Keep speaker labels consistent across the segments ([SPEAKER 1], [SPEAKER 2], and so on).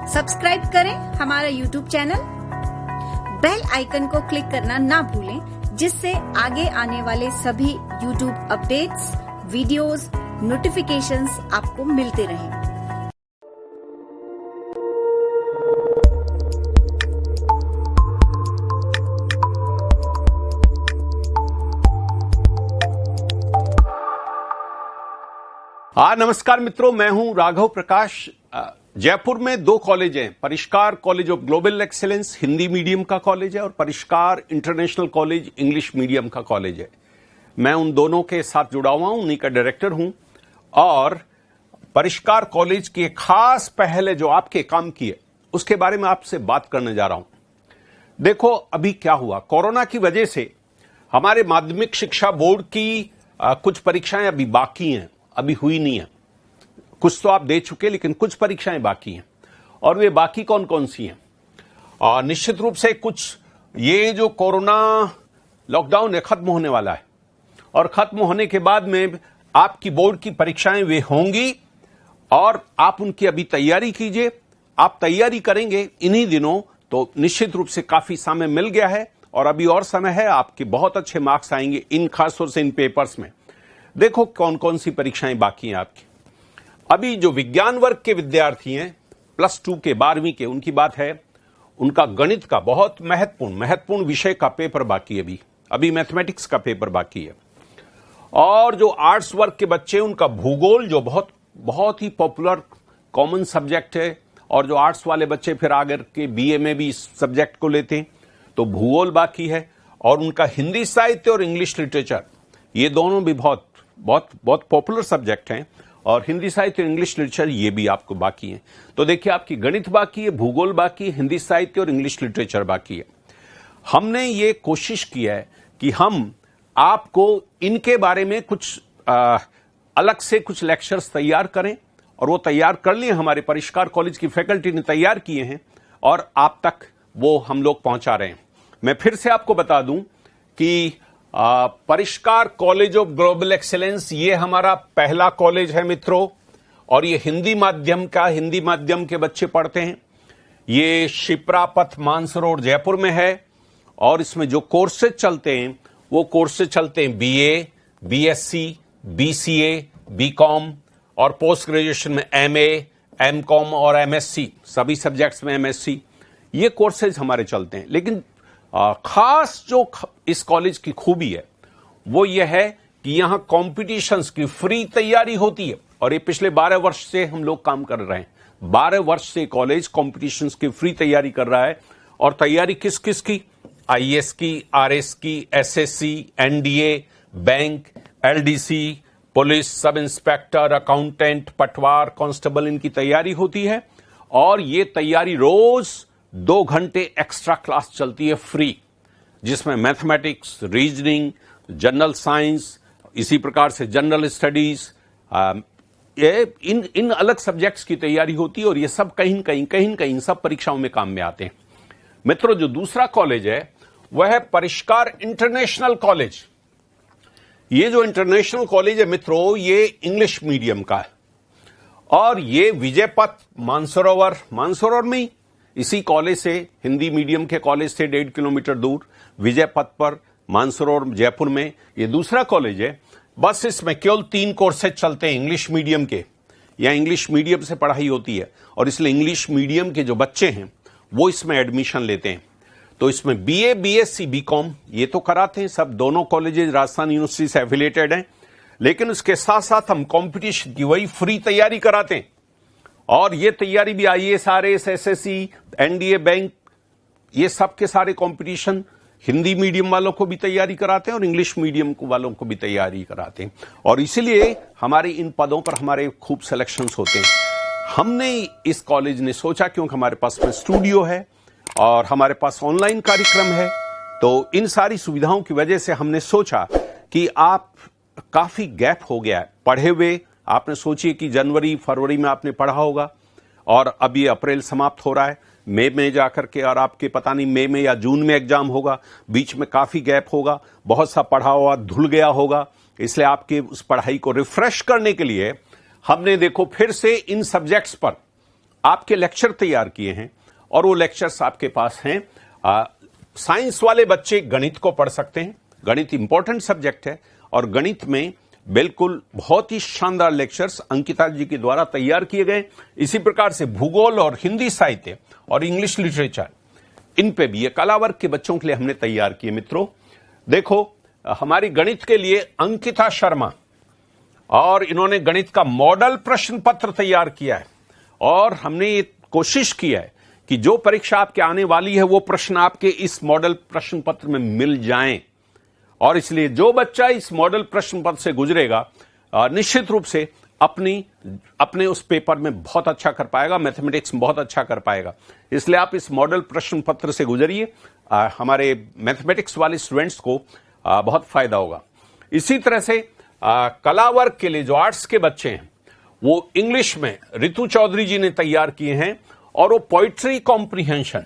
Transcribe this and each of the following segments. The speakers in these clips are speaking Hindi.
[SPEAKER 1] सब्सक्राइब करें हमारा YouTube चैनल, बेल आइकन को क्लिक करना ना भूलें, जिससे आगे आने वाले सभी YouTube अपडेट्स, वीडियोस, नोटिफिकेशंस आपको मिलते रहें।
[SPEAKER 2] नमस्कार मित्रों, मैं हूं राघव प्रकाश। जयपुर में दो कॉलेज हैं, परिष्कार college of global excellence Hindi medium का कॉलेज है और परिष्कार इंटरनेशनल कॉलेज इंग्लिश मीडियम का कॉलेज है। मैं उन दोनों के साथ जुड़ा हुआ हूं, उन्हीं का डायरेक्टर हूं। और परिष्कार कॉलेज की एक खास पहल है जो आपके काम की है, उसके बारे में आपसे बात करने जा रहा हूं। देखो, अभी क्या हुआ, कोरोना की वजह से हमारे माध्यमिक शिक्षा बोर्ड की कुछ परीक्षाएं अभी बाकी हैं, अभी हुई नहीं है। कुछ तो आप दे चुके, लेकिन कुछ परीक्षाएं बाकी हैं। और वे बाकी कौन कौन सी हैं? और निश्चित रूप से कुछ ये जो कोरोना लॉकडाउन है खत्म होने वाला है, और खत्म होने के बाद में आपकी बोर्ड की परीक्षाएं वे होंगी और आप उनकी अभी तैयारी कीजिए। आप तैयारी करेंगे इन्हीं दिनों तो निश्चित रूप से काफी समय मिल गया है और अभी और समय है, आपके बहुत अच्छे मार्क्स आएंगे इन खासतौर से इन पेपर्स में। देखो कौन कौन सी परीक्षाएं बाकी हैं आपकी। अभी जो विज्ञान वर्ग के विद्यार्थी हैं, +2 के 12वीं के, उनकी बात है, उनका गणित का बहुत महत्वपूर्ण विषय का पेपर बाकी है। अभी मैथमेटिक्स का पेपर बाकी है। और जो आर्ट्स वर्ग के बच्चे, उनका भूगोल जो बहुत ही पॉपुलर कॉमन सब्जेक्ट है, और जो आर्ट्स वाले बच्चे फिर आगे के बीए में भी इस सब्जेक्ट को लेते हैं, तो भूगोल बाकी है। और उनका हिंदी साहित्य और इंग्लिश लिटरेचर, ये दोनों भी बहुत पॉपुलर सब्जेक्ट हैं, और हिंदी साहित्य और इंग्लिश लिटरेचर ये भी आपको बाकी है। तो देखिए, आपकी गणित बाकी है, भूगोल बाकी है, हिंदी साहित्य और इंग्लिश लिटरेचर बाकी है। हमने ये कोशिश की है कि हम आपको इनके बारे में कुछ अलग से कुछ लेक्चर्स तैयार करें, और वो तैयार कर लिए हमारे परिष्कार कॉलेज की फैकल्टी ने तैयार किए हैं, और आप तक वो हम लोग पहुंचा रहे हैं। मैं फिर से आपको बता दूं कि परिष्कार कॉलेज ऑफ ग्लोबल एक्सीलेंस ये हमारा पहला कॉलेज है मित्रों, और ये हिंदी माध्यम के बच्चे पढ़ते हैं। ये शिप्रा पथ मानसरोवर जयपुर में है, और इसमें जो कोर्सेज चलते हैं वो कोर्सेज चलते हैं बीए, बीएससी, बीसीए, बीकॉम, और पोस्ट ग्रेजुएशन में एमए, एमकॉम और एमएससी, सभी सब्जेक्ट्स में एमएससी, ये कोर्सेज हमारे चलते हैं। लेकिन खास जो इस कॉलेज की खूबी है वो ये है कि यहां कॉम्पिटिशन्स की फ्री तैयारी होती है, और ये पिछले 12 वर्ष से हम लोग काम कर रहे हैं। 12 वर्ष से कॉलेज कॉम्पिटिशन्स की फ्री तैयारी कर रहा है। और तैयारी किस किस की? आईएएस की, आरएस की, SSC, NDA, bank, LDC, police, sub inspector, accountant, पटवार, कांस्टेबल, इनकी तैयारी होती है। और ये तैयारी रोज 2 घंटे एक्स्ट्रा क्लास चलती है फ्री, जिसमें मैथमेटिक्स, रीजनिंग, जनरल साइंस, इसी प्रकार से जनरल स्टडीज, इन अलग सब्जेक्ट्स की तैयारी होती है। और ये सब कहीं न कहीं सब परीक्षाओं में काम में आते हैं। मित्रों, जो दूसरा कॉलेज है वह है परिष्कार इंटरनेशनल कॉलेज। ये जो इंटरनेशनल कॉलेज है मित्रों, ये इंग्लिश मीडियम का है, और ये विजयपथ मानसरोवर में ही, इसी कॉलेज से, हिंदी मीडियम के कॉलेज से 1.5 किलोमीटर दूर विजय पथ पर मानसरोवर जयपुर में ये दूसरा कॉलेज है। बस इसमें केवल 3 कोर्सेज चलते हैं इंग्लिश मीडियम के, या इंग्लिश मीडियम से पढ़ाई होती है, और इसलिए इंग्लिश मीडियम के जो बच्चे हैं वो इसमें एडमिशन लेते हैं। तो इसमें बीए, बीएससी, बीकॉम ये तो कराते हैं सब, दोनों कॉलेजेस राजस्थान यूनिवर्सिटी से एफिलिएटेड हैं। लेकिन उसके साथ साथ हम कॉम्पिटिशन की वही फ्री तैयारी कराते हैं, और ये तैयारी भी IAS, RAS, SSC, NDA, bank, ये सब के सारे कंपटीशन हिंदी मीडियम वालों को भी तैयारी कराते हैं और इंग्लिश मीडियम वालों को भी तैयारी कराते हैं। और इसीलिए हमारे इन पदों पर हमारे खूब सिलेक्शंस होते हैं। हमने इस कॉलेज ने सोचा, क्योंकि हमारे पास में स्टूडियो है और हमारे पास ऑनलाइन कार्यक्रम है, तो इन सारी सुविधाओं की वजह से हमने सोचा कि आप काफी गैप हो गया है पढ़े हुए। आपने सोचिए कि जनवरी फरवरी में आपने पढ़ा होगा, और अब ये अप्रैल समाप्त हो रहा है, मई में जाकर के, और आपके पता नहीं मई में या जून में एग्जाम होगा, बीच में काफी गैप होगा, बहुत सा पढ़ा हुआ धुल गया होगा। इसलिए आपके उस पढ़ाई को रिफ्रेश करने के लिए हमने देखो फिर से इन सब्जेक्ट्स पर आपके लेक्चर तैयार किए हैं और वो लेक्चर्स आपके पास हैं। साइंस वाले बच्चे गणित को पढ़ सकते हैं, गणित इंपॉर्टेंट सब्जेक्ट है और गणित में बिल्कुल बहुत ही शानदार लेक्चर्स अंकिता जी के द्वारा तैयार किए गए। इसी प्रकार से भूगोल और हिंदी साहित्य और इंग्लिश लिटरेचर, इन पे भी ये कला वर्ग के बच्चों के लिए हमने तैयार किए। मित्रों देखो, हमारी गणित के लिए अंकिता शर्मा, और इन्होंने गणित का मॉडल प्रश्न पत्र तैयार किया है और हमने ये कोशिश की है कि जो परीक्षा आपके आने वाली है वो प्रश्न आपके इस मॉडल प्रश्न पत्र में मिल जाएं। और इसलिए जो बच्चा इस मॉडल प्रश्न पत्र से गुजरेगा निश्चित रूप से अपने उस पेपर में बहुत अच्छा कर पाएगा, मैथमेटिक्स में बहुत अच्छा कर पाएगा। इसलिए आप इस मॉडल प्रश्न पत्र से गुजरिए, हमारे मैथमेटिक्स वाले स्टूडेंट्स को बहुत फायदा होगा। इसी तरह से कला वर्ग के लिए जो आर्ट्स के बच्चे हैं वो इंग्लिश में रितु चौधरी जी ने तैयार किए हैं और वो पोइट्री कॉम्प्रिहेंशन,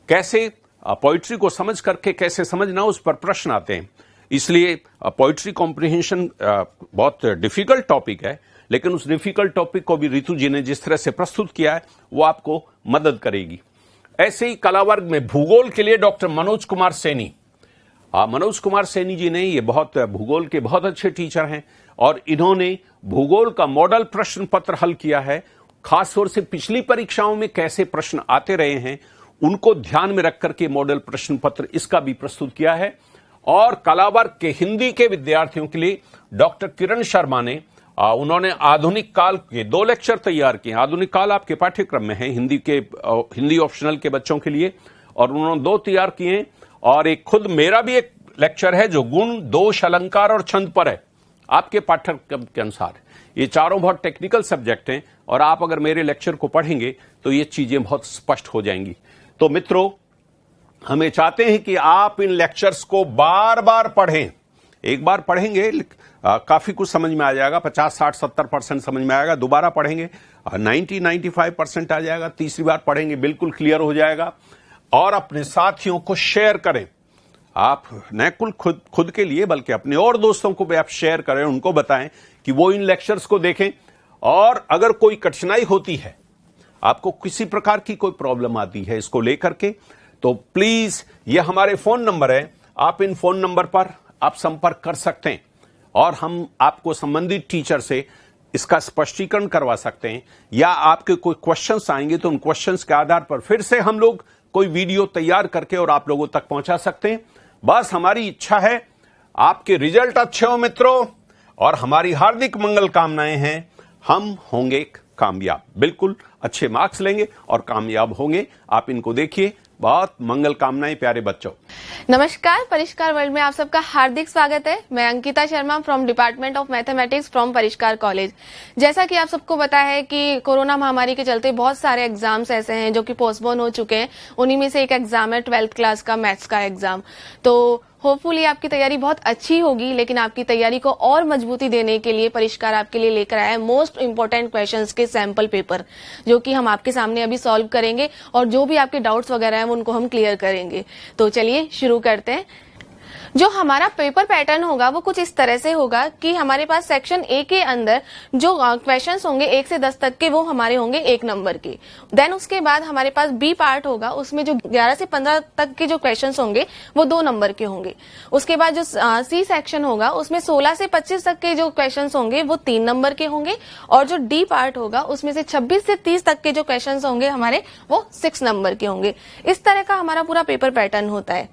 [SPEAKER 2] कैसे पोइट्री को समझ करके कैसे समझना, उस पर प्रश्न आते हैं। इसलिए पोइट्री कॉम्प्रिहेंशन बहुत डिफिकल्ट टॉपिक है, लेकिन उस डिफिकल्ट टॉपिक को भी रितु जी ने जिस तरह से प्रस्तुत किया है वो आपको मदद करेगी। ऐसे ही कला वर्ग में भूगोल के लिए डॉक्टर मनोज कुमार सैनी, मनोज कुमार सैनी जी ने, ये बहुत भूगोल के बहुत अच्छे टीचर हैं और इन्होंने भूगोल का मॉडल प्रश्न पत्र हल किया है। खासतौर से पिछली परीक्षाओं में कैसे प्रश्न आते रहे हैं उनको ध्यान में रख करके मॉडल प्रश्न पत्र इसका भी प्रस्तुत किया है। और कला वर्ग के हिंदी के विद्यार्थियों के लिए डॉक्टर किरण शर्मा ने, उन्होंने आधुनिक काल के 2 लेक्चर तैयार किए। आधुनिक काल आपके पाठ्यक्रम में है हिंदी ऑप्शनल के बच्चों के लिए, और उन्होंने 2 तैयार किए हैं। और एक खुद मेरा भी एक लेक्चर है जो गुण, दोष, अलंकार और छंद पर है आपके पाठ्यक्रम के अनुसार। ये चारों बहुत टेक्निकल सब्जेक्ट हैं और आप अगर मेरे लेक्चर को पढ़ेंगे तो ये चीजें बहुत स्पष्ट हो जाएंगी। तो मित्रों, हमें चाहते हैं कि आप इन लेक्चर्स को बार बार पढ़ें। एक बार पढ़ेंगे काफी कुछ समझ में आ जाएगा, 50, 60, 70% समझ में आएगा। दोबारा पढ़ेंगे 90-95% आ जाएगा। तीसरी बार पढ़ेंगे बिल्कुल क्लियर हो जाएगा। और अपने साथियों को शेयर करें, आप न कुल खुद के लिए बल्कि अपने और दोस्तों को भी आप शेयर करें, उनको बताएं कि वो इन लेक्चर्स को देखें। और अगर कोई कठिनाई होती है, आपको किसी प्रकार की कोई प्रॉब्लम आती है इसको लेकर के, तो प्लीज ये हमारे फोन नंबर है, आप इन फोन नंबर पर आप संपर्क कर सकते हैं और हम आपको संबंधित टीचर से इसका स्पष्टीकरण करवा सकते हैं। या आपके कोई क्वेश्चंस आएंगे तो उन क्वेश्चंस के आधार पर फिर से हम लोग कोई वीडियो तैयार करके और आप लोगों तक पहुंचा सकते हैं। बस हमारी इच्छा है आपके रिजल्ट अच्छे हो मित्रों, और हमारी हार्दिक मंगल कामनाएं हैं। हम होंगे कामयाब, बिल्कुल अच्छे मार्क्स लेंगे और कामयाब होंगे। आप इनको देखिए। बहुत मंगल कामनाएं प्यारे बच्चों।
[SPEAKER 3] नमस्कार, परिष्कार वर्ल्ड में आप सबका हार्दिक स्वागत है। मैं Ankita Sharma from department of mathematics from परिष्कार कॉलेज। जैसा कि आप सबको पता है कि कोरोना महामारी के चलते बहुत सारे एग्जाम्स ऐसे हैं जो कि पोस्टपोन हो चुके हैं। उन्हीं में से एक एग्जाम है 12th क्लास का मैथ्स का एग्जाम। तो होपफुली आपकी तैयारी बहुत अच्छी होगी, लेकिन आपकी तैयारी को और मजबूती देने के लिए परिष्कार आपके लिए लेकर आया है मोस्ट इंपोर्टेंट क्वेश्चंस के सैंपल पेपर, जो कि हम आपके सामने अभी सॉल्व करेंगे और जो भी आपके डाउट्स वगैरह हैं उनको हम क्लियर करेंगे। तो चलिए शुरू करते हैं। जो हमारा पेपर पैटर्न होगा वो कुछ इस तरह से होगा कि हमारे पास सेक्शन ए के अंदर जो क्वेश्चंस होंगे 1 से 10 तक के, वो हमारे होंगे 1 नंबर के। देन उसके बाद हमारे पास बी पार्ट होगा, उसमें जो 11 से 15 तक के जो क्वेश्चंस होंगे वो 2 नंबर के होंगे। उसके बाद जो सी सेक्शन होगा उसमें 16 से 25 तक के जो क्वेश्चंस होंगे वो 3 नंबर के होंगे। और जो डी पार्ट होगा उसमें से 26 से 30 तक के जो क्वेश्चंस होंगे हमारे वो 6 नंबर के होंगे। इस तरह का हमारा पूरा पेपर पैटर्न होता है।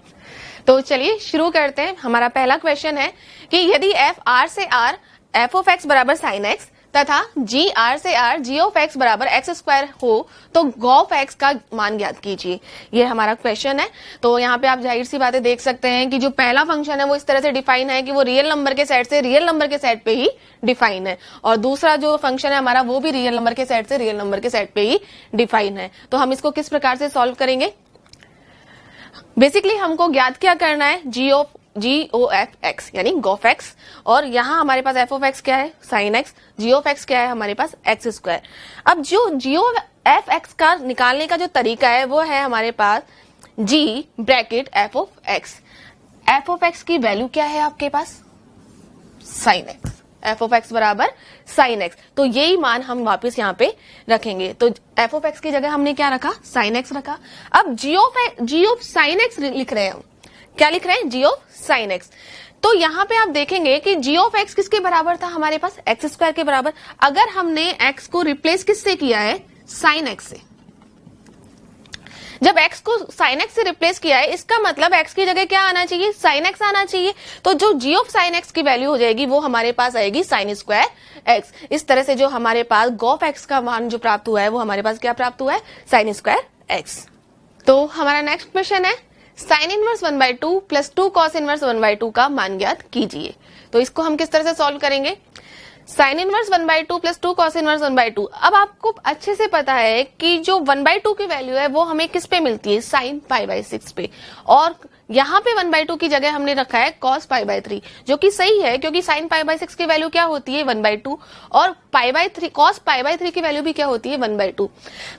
[SPEAKER 3] तो चलिए शुरू करते हैं। हमारा पहला क्वेश्चन है कि यदि f r से r f of x बराबर sin x तथा g r से r g of x बराबर x स्क्वायर हो तो g of x का मान ज्ञात कीजिए। ये हमारा क्वेश्चन है। तो यहाँ पे आप जाहिर सी बातें देख सकते हैं कि जो पहला फंक्शन है वो इस तरह से डिफाइन है कि वो रियल नंबर के सेट से रियल नंबर के सेट पे ही डिफाइन है, और दूसरा जो फंक्शन है हमारा वो भी रियल नंबर के सेट से रियल नंबर के सेट पे ही डिफाइन है। तो हम इसको किस प्रकार से सॉल्व करेंगे? बेसिकली हमको ज्ञात क्या करना है, जी ओ एफ एक्स यानी गॉफ एक्स, और यहाँ हमारे पास एफ ऑफ एक्स क्या है, sine x, g of x क्या है हमारे पास एक्स स्क्वायर। अब जो जी ओ एफ एक्स का निकालने का जो तरीका है वो है हमारे पास g bracket f of x. F of x की वैल्यू क्या है आपके पास, sine x, f of x बराबर साइन एक्स। तो यही मान हम वापस यहाँ पे रखेंगे। तो एफ ऑफ एक्स की जगह हमने क्या रखा, साइन एक्स रखा। अब जी ऑफ साइन एक्स लिख रहे हैं हम, क्या लिख रहे हैं, जी ऑफ साइन एक्स। तो यहाँ पे आप देखेंगे कि जी ऑफ एक्स किसके बराबर था हमारे पास, एक्स स्क्वायर के बराबर। अगर हमने एक्स को रिप्लेस किससे किया है, साइन एक्स से। जब x को sin x से रिप्लेस किया है, इसका मतलब x की जगह क्या आना चाहिए, sin x आना चाहिए। तो जो g ऑफ sin x की वैल्यू हो जाएगी वो हमारे पास आएगी sin स्क्वायर x। इस तरह से जो हमारे पास g ऑफ x का मान जो प्राप्त हुआ है वो हमारे पास क्या प्राप्त हुआ है, sin स्क्वायर x। तो हमारा नेक्स्ट क्वेश्चन है sin inverse 1/2 plus 2 cos inverse 1/2 का मान ज्ञात कीजिए। तो इसको हम किस तरह से सॉल्व करेंगे, sine inverse 1/2 plus 2 cos inverse 1/2। अब आपको अच्छे से पता है कि जो 1/2 की वैल्यू है वो हमें किस पे मिलती है, साइन π/6 पे, और यहाँ पे 1/2 की जगह हमने रखा है cos π/3, जो कि सही है क्योंकि साइन π/6 की वैल्यू क्या होती है, 1/2, और π/3 cos π/3 की वैल्यू भी क्या होती है, 1/2।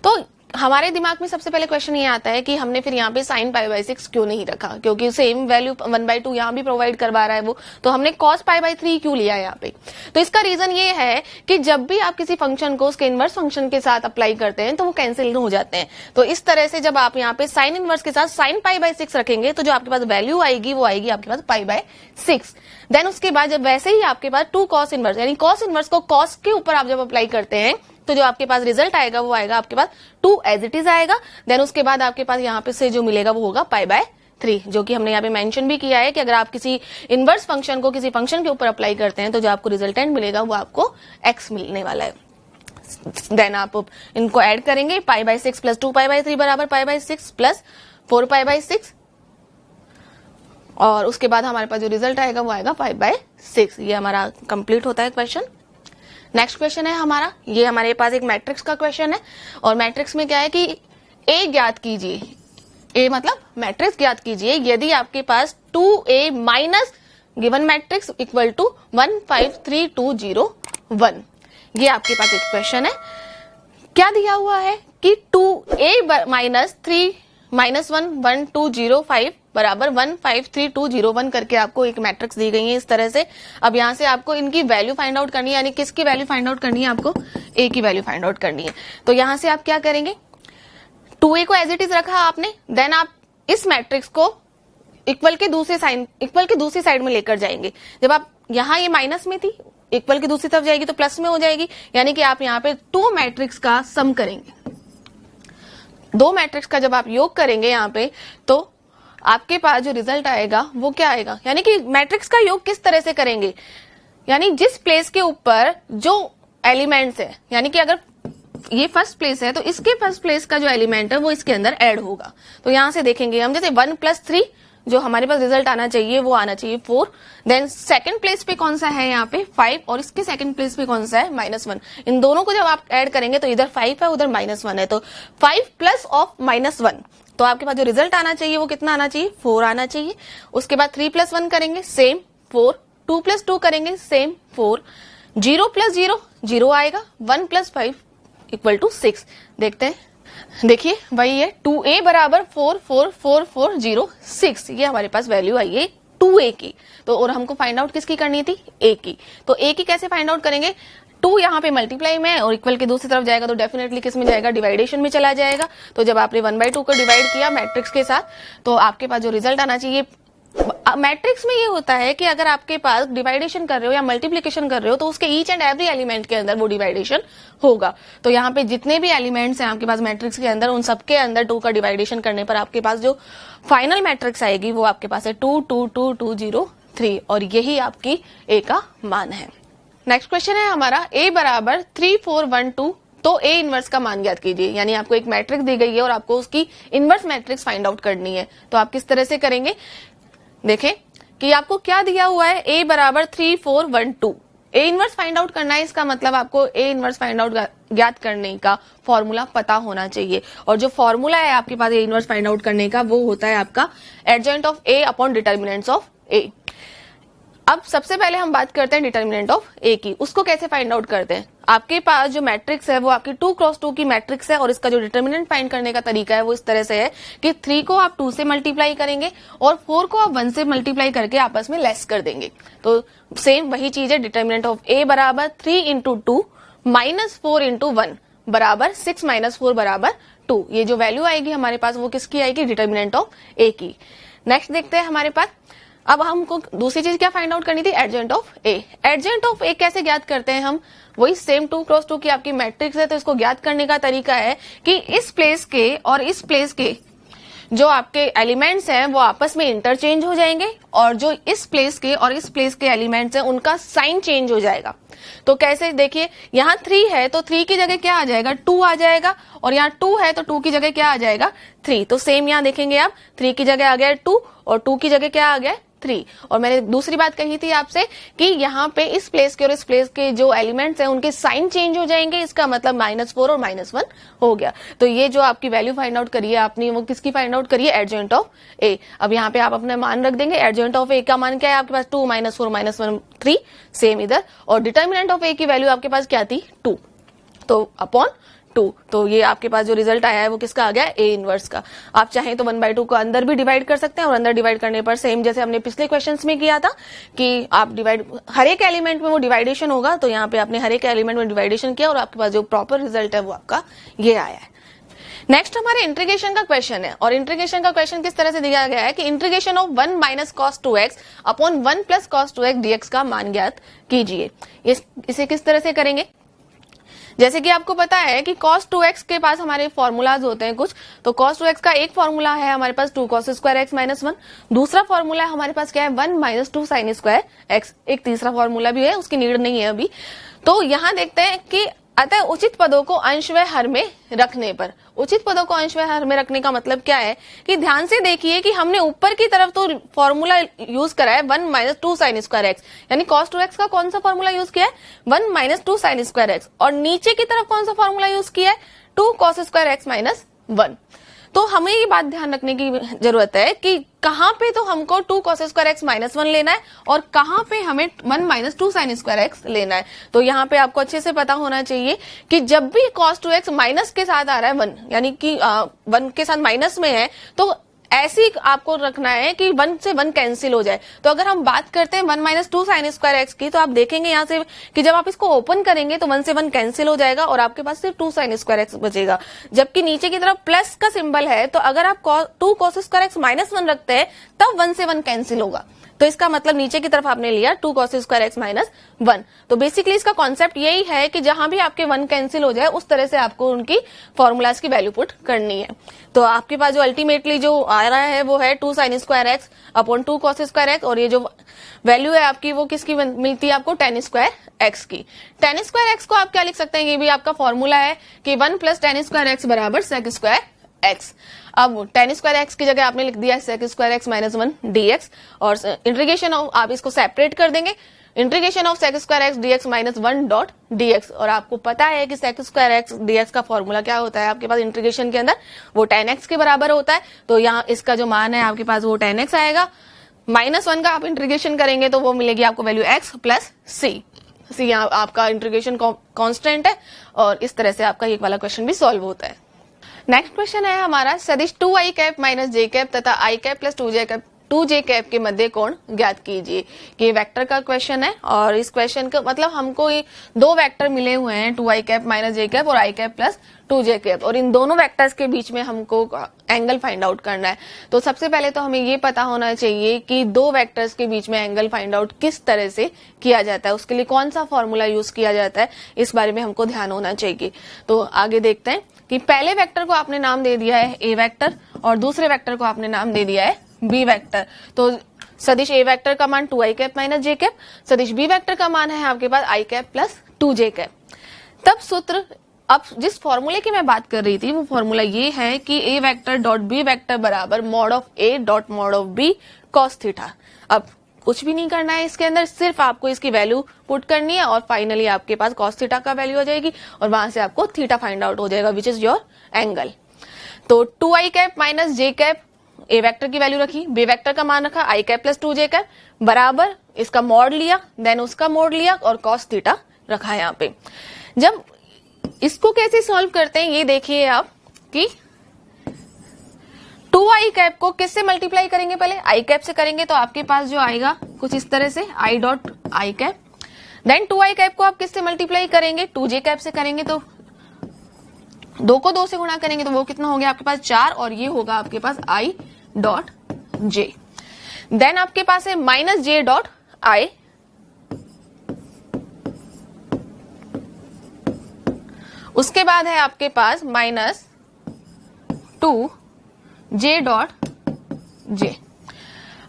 [SPEAKER 3] तो हमारे दिमाग में सबसे पहले क्वेश्चन ये आता है कि हमने फिर यहाँ पे साइन π/6 क्यों नहीं रखा, क्योंकि सेम वैल्यू 1/2 यहाँ भी प्रोवाइड करवा रहा है वो, तो हमने cos π/3 क्यों लिया है यहाँ पे। तो इसका रीजन ये है कि जब भी आप किसी फंक्शन को उसके इनवर्स फंक्शन के साथ अप्लाई करते हैं तो वो कैंसिल हो जाते हैं। तो इस तरह से जब आप यहाँ पे साइन इनवर्स के साथ साइन π/6 रखेंगे तो जो आपके पास वैल्यू आएगी वो आएगी आपके पास π/6। देन उसके बाद जब वैसे ही आपके पास 2 cos इनवर्स, यानी cos इनवर्स को cos के ऊपर आप जब अप्लाई करते हैं तो जो आपके पास रिजल्ट आएगा वो आएगा आपके पास 2 एज इट इज आएगा। देन उसके बाद आपके पास यहाँ पे से जो मिलेगा वो होगा π/3, जो कि हमने यहाँ पे मेंशन भी किया है कि अगर आप किसी इनवर्स फंक्शन को किसी फंक्शन के ऊपर अप्लाई करते हैं तो जो आपको रिजल्टेंट मिलेगा वो आपको x मिलने वाला है। देन आप इनको ऐड करेंगे, π/6 प्लस 2 π/3 बराबर π/6 प्लस 4 π/6, और उसके बाद हमारे पास जो रिजल्ट आएगा वो आएगा π/6। ये हमारा कंप्लीट होता है क्वेश्चन। नेक्स्ट क्वेश्चन है हमारा, ये हमारे पास एक मैट्रिक्स का क्वेश्चन है, और मैट्रिक्स में क्या है कि ए ज्ञात कीजिए, ए मतलब मैट्रिक्स ज्ञात कीजिए यदि आपके पास 2a minus given matrix equal to 1 5 3 2 0 1। ये आपके पास एक क्वेश्चन है। क्या दिया हुआ है कि 2a माइनस 3 माइनस 1 1 2 0 5 बराबर 1 5 3 2 0 1 करके आपको एक मैट्रिक्स दी गई है इस तरह से। अब यहाँ से आपको इनकी वैल्यू फाइंड आउट करनी है, यानी किसकी वैल्यू फाइंड आउट करनी है, आपको a की वैल्यू फाइंड आउट करनी है। तो यहाँ से आप क्या करेंगे, 2a को एज इट इज रखा आपने, देन आप इस मैट्रिक्स को इक्वल के दूसरी साइड में लेकर जाएंगे। जब आप यहाँ ये माइनस में थी, इक्वल की दूसरी तरफ जाएगी तो प्लस में हो जाएगी, यानी कि आप यहाँ पे 2 मैट्रिक्स का सम करेंगे। 2 मैट्रिक्स का जब आप योग करेंगे यहाँ पे तो आपके पास जो रिजल्ट आएगा वो क्या आएगा, यानी कि मैट्रिक्स का योग किस तरह से करेंगे, यानी जिस प्लेस के ऊपर जो एलिमेंट्स है, यानी कि अगर ये फर्स्ट प्लेस है तो इसके फर्स्ट प्लेस का जो एलिमेंट है वो इसके अंदर ऐड होगा। तो यहां से देखेंगे हम, जैसे 1 + 3 जो हमारे पास रिजल्ट आना चाहिए वो आना चाहिए 4। देन सेकंड प्लेस पे कौन सा है यहाँ पे 5, और इसके सेकंड प्लेस पे कौन सा है -1। इन दोनों को जब आप ऐड करेंगे तो इधर 5 है उधर -1 है, तो 5 प्लस ऑफ -1, तो आपके पास जो रिजल्ट आना चाहिए वो कितना आना चाहिए, 4 आना चाहिए। उसके बाद 3 + 1 करेंगे सेम 4, 2 + 2 करेंगे सेम 4, 0 + 0 0 आएगा, 1 + 5 = 6। देखते हैं, देखिए वही है 2a बराबर 4 4 4 4 0 6, ये हमारे पास वैल्यू आई है 2a की। तो और हमको फाइंड आउट किसकी करनी थी, a की। तो a की कैसे फाइंड आउट करेंगे, 2 यहाँ पे मल्टीप्लाई में और इक्वल के दूसरी तरफ जाएगा तो डेफिनेटली किस में जाएगा, डिवाइडेशन में चला जाएगा। तो जब आपने 1/2 को डिवाइड किया मैट्रिक्स के साथ तो आपके पास जो रिजल्ट आना चाहिए, मैट्रिक्स में ये होता है कि अगर आपके पास डिवाइडेशन कर रहे हो या मल्टीप्लिकेशन कर रहे हो तो उसके ईच एंड एवरी एलिमेंट के अंदर वो डिवाइडेशन होगा। तो यहाँ पे जितने भी एलिमेंट्स हैं आपके पास मैट्रिक्स के अंदर, उन सबके अंदर 2 का डिवाइडेशन करने पर आपके पास जो फाइनल मैट्रिक्स आएगी वो आपके पास है 2 2 2 2 0 3, और यही आपकी a का मान है। नेक्स्ट क्वेश्चन है हमारा a बराबर 3 4 1 2, तो a इनवर्स का मान ज्ञात कीजिए। यानी आपको एक मैट्रिक्स दी गई है और आपको उसकी इनवर्स मैट्रिक्स फाइंड आउट करनी है। तो आप किस तरह से करेंगे, देखें कि आपको क्या दिया हुआ है, a बराबर 3 4 1 2, a इनवर्स फाइंड आउट करना है। इसका मतलब आपको a इनवर्स फाइंड आउट ज्ञात करने का फॉर्मूला पता होना चाहिए, और जो फॉर्मूला है आपके पास a इनवर्स फाइंड आउट करने का वो होता है आपका adjoint of a upon determinants of a। अब सबसे पहले हम बात करते हैं डिटर्मिनेंट ऑफ ए की। उसको कैसे फाइंड आउट करते हैं? आपके पास जो मैट्रिक्स है वो आपकी 2x2 की मैट्रिक्स है और इसका जो डिटर्मिनेंट फाइंड करने का तरीका है वो इस तरह से है कि 3 को आप 2 से मल्टीप्लाई करेंगे और 4 को आप 1 से मल्टीप्लाई करके आपस में लेस कर देंगे। तो सेम वही चीज है, डिटर्मिनेंट ऑफ ए बराबर 3 इंटू 2 माइनस 4 इंटू 1 बराबर 6 माइनस 4 बराबर 2। ये जो वैल्यू आएगी हमारे पास वो किसकी आएगी? डिटर्मिनेंट ऑफ ए की। नेक्स्ट देखते हैं हमारे पास, अब हमको दूसरी चीज क्या फाइंड आउट करनी थी? एडजेंट ऑफ ए। एडजेंट ऑफ ए कैसे ज्ञात करते हैं हम? वही सेम 2x2 की आपकी मैट्रिक्स है, तो इसको ज्ञात करने का तरीका है कि इस प्लेस के और इस प्लेस के जो आपके एलिमेंट्स हैं वो आपस में इंटरचेंज हो जाएंगे और जो इस प्लेस के और इस प्लेस के एलिमेंट्स हैं उनका साइन चेंज हो जाएगा। तो कैसे? देखिए, यहाँ 3 है तो 3 की जगह क्या आ जाएगा? 2 आ जाएगा, और यहाँ 2 है तो 2 की जगह क्या आ जाएगा? 3। तो सेम यहाँ देखेंगे आप, 3 की जगह आ गया 2 और 2 की जगह क्या आ गया? 3। और मैंने दूसरी बात कही थी आपसे कि यहाँ पे इस प्लेस के और इस प्लेस के जो एलिमेंट्स हैं उनके साइन चेंज हो जाएंगे, इसका मतलब -4 और -1 हो गया। तो ये जो आपकी वैल्यू फाइंड आउट करी है आपने, वो किसकी फाइंड आउट करी है? एडजेंट ऑफ ए। अब यहाँ पे आप अपना मान रख देंगे। एडजेंट ऑफ ए का मान क्या है आपके पास? 2 -4 -1 3, सेम इधर। और डिटर्मिनेंट ऑफ ए की वैल्यू आपके पास क्या थी? 2, तो अपॉन 2। तो ये आपके पास जो रिजल्ट आया है वो किसका आ गया? ए इनवर्स का। आप चाहें तो 1/2 को अंदर भी डिवाइड कर सकते हैं और अंदर डिवाइड करने पर सेम जैसे हमने पिछले क्वेश्चंस में किया था कि आप डिवाइड, हर एक एलिमेंट में वो डिवाइडेशन होगा, तो यहाँ पे आपने हर एक एलिमेंट में डिवाइडेशन किया और आपके पास जो प्रॉपर रिजल्ट है वो आपका ये आया है। नेक्स्ट हमारे इंटीग्रेशन का क्वेश्चन है, और इंटीग्रेशन का क्वेश्चन किस तरह से दिया गया है कि integration of 1 minus cos 2x upon 1 plus cos 2x dx का मान ज्ञात कीजिए। इसे किस तरह से करेंगे? जैसे कि आपको पता है कि cos 2x के पास हमारे फॉर्मूलाज होते हैं कुछ, तो cos 2x का एक फॉर्मूला है हमारे पास 2 cos स्क्वायर x माइनस 1। दूसरा फॉर्मूला है हमारे पास क्या है? 1 माइनस 2 sin स्क्वायर x। एक तीसरा फॉर्मूला भी है, उसकी नीड नहीं है अभी। तो यहाँ देखते हैं कि अतः उचित पदों को अंश व हर में रखने पर, उचित पदों को अंश व हर में रखने का मतलब क्या है कि ध्यान से देखिए कि हमने ऊपर की तरफ तो फॉर्मूला यूज करा है 1 माइनस 2 sin स्क्वायर x, यानी cos 2x का कौन सा फॉर्मूला यूज किया है? 1 माइनस 2 sin स्क्वायर x। और नीचे की तरफ कौन सा फॉर्मूला यूज किया है? 2 cos स्क्वायर x माइनस 1। तो हमें ये बात ध्यान रखने की जरूरत है कि कहां पे तो हमको 2 cos स्क्वायर x माइनस 1 लेना है और कहां पे हमें 1 माइनस 2 sin स्क्वायर x लेना है। तो यहाँ पे आपको अच्छे से पता होना चाहिए कि जब भी cos 2x माइनस के साथ आ रहा है 1, यानी कि 1 के साथ माइनस में है, तो ऐसी आपको रखना है कि 1 से 1 कैंसिल हो जाए। तो अगर हम बात करते हैं 1 माइनस 2 sin स्क्वायर x की, तो आप देखेंगे यहाँ से कि जब आप इसको ओपन करेंगे तो 1 से 1 कैंसिल हो जाएगा और आपके पास सिर्फ 2 sin स्क्वायर x बचेगा, जबकि नीचे की तरफ प्लस का सिंबल है। तो अगर आप 2 cos स्क्वायर x माइनस 1 रखते हैं तब 1 से 1 कैंसिल होगा। तो इसका मतलब नीचे की तरफ आपने लिया 2 cos स्क्वायर x माइनस 1। तो बेसिकली इसका कॉन्सेप्ट यही है कि जहां भी आपके 1 कैंसिल हो जाए उस तरह से आपको उनकी फॉर्मूलाज की वैल्यू पुट करनी है। तो आपके पास जो अल्टीमेटली जो आ रहा है वो है 2 sin square x upon 2 cos square x, और ये जो वैल्यू है आपकी वो किसकी मिलती है आपको? tan स्क्वायर x की। tan स्क्वायर x को आप क्या लिख सकते हैं? ये भी आपका फॉर्मूला है कि 1 प्लस tan स्क्वायर x बराबर sec स्क्वायर x। अब tan स्क्वायर x की जगह आपने लिख दिया sec square x minus 1 dx, और इंटीग्रेशन ऑफ, आप इसको सेपरेट कर देंगे, integration of sec square x dx minus 1 dot dx। और आपको पता है कि sec स्क्वायर x dx का फॉर्मूला क्या होता है आपके पास इंटीग्रेशन के अंदर? वो tan x के बराबर होता है। तो यहाँ इसका जो मान है आपके पास वो tan x आएगा, माइनस 1 का आप इंटीग्रेशन करेंगे तो वो मिलेगी आपको वैल्यू x प्लस c। यहाँ आपका इंटीग्रेशन कॉन्स्टेंट है, और इस तरह से आपका ये वाला क्वेश्चन भी सॉल्व होता है। नेक्स्ट क्वेश्चन है हमारा, सदिश 2i cap minus j cap तथा i cap plus 2j cap के मध्य कोण ज्ञात कीजिए। ये वेक्टर का क्वेश्चन है, और इस क्वेश्चन का मतलब हमको ये 2 वेक्टर मिले हुए हैं 2i cap minus j cap और i cap plus 2j cap, और इन दोनों वेक्टर्स के बीच में हमको एंगल फाइंड आउट करना है। तो सबसे पहले तो हमें ये पता होना चाहिए कि 2 वेक्टर्स के बीच में एंगल फाइंड आउट किस तरह से किया जाता है, उसके लिए कौन सा फॉर्मूला यूज किया जाता है, इस बारे में हमको ध्यान होना चाहिए। तो आगे देखते हैं कि पहले वेक्टर को आपने नाम दे दिया है a वेक्टर और दूसरे वेक्टर को आपने नाम दे दिया है b वेक्टर। तो सदिश a वेक्टर का मान 2i cap minus j cap, सदिश b वेक्टर का मान है आपके पास i cap plus 2j cap. तब सूत्र, अब जिस फॉर्मूले की मैं बात कर रही थी वो फॉर्मूला ये है कि a vector dot b vector बराबर mod of a dot mod of b cos theta. अब कुछ भी नहीं करना है इसके अंदर, सिर्फ आपको इसकी वैल्यू पुट करनी है और फाइनली आपके पास cos थीटा का वैल्यू आ जाएगी और वहां से आपको थीटा फाइंड आउट हो जाएगा, विच इज योर एंगल। तो 2i cap minus j cap, A vector की वैल्यू रखी, बी वेक्टर का मान रखा i cap plus 2j cap बराबर इसका मॉड लिया, देन उसका मॉड लिया और कॉस थीटा रखा यहाँ पे। जब इसको कैसे सॉल्व करते हैं ये देखिए आप कि 2i कैप को किससे मल्टीप्लाई करेंगे, पहले i कैप से करेंगे तो आपके पास जो आएगा कुछ इस तरह से i dot i cap. Then 2i cap को आप किससे मल्टीप्लाई करेंगे, 2j कैप से करेंगे तो 2 को 2 से गुणा करेंगे तो वो कितना हो गया आपके पास 4 और ये होगा आपके पास i डॉट j। देन आपके पास है माइनस j डॉट i, उसके बाद है आपके पास माइनस 2j डॉट j।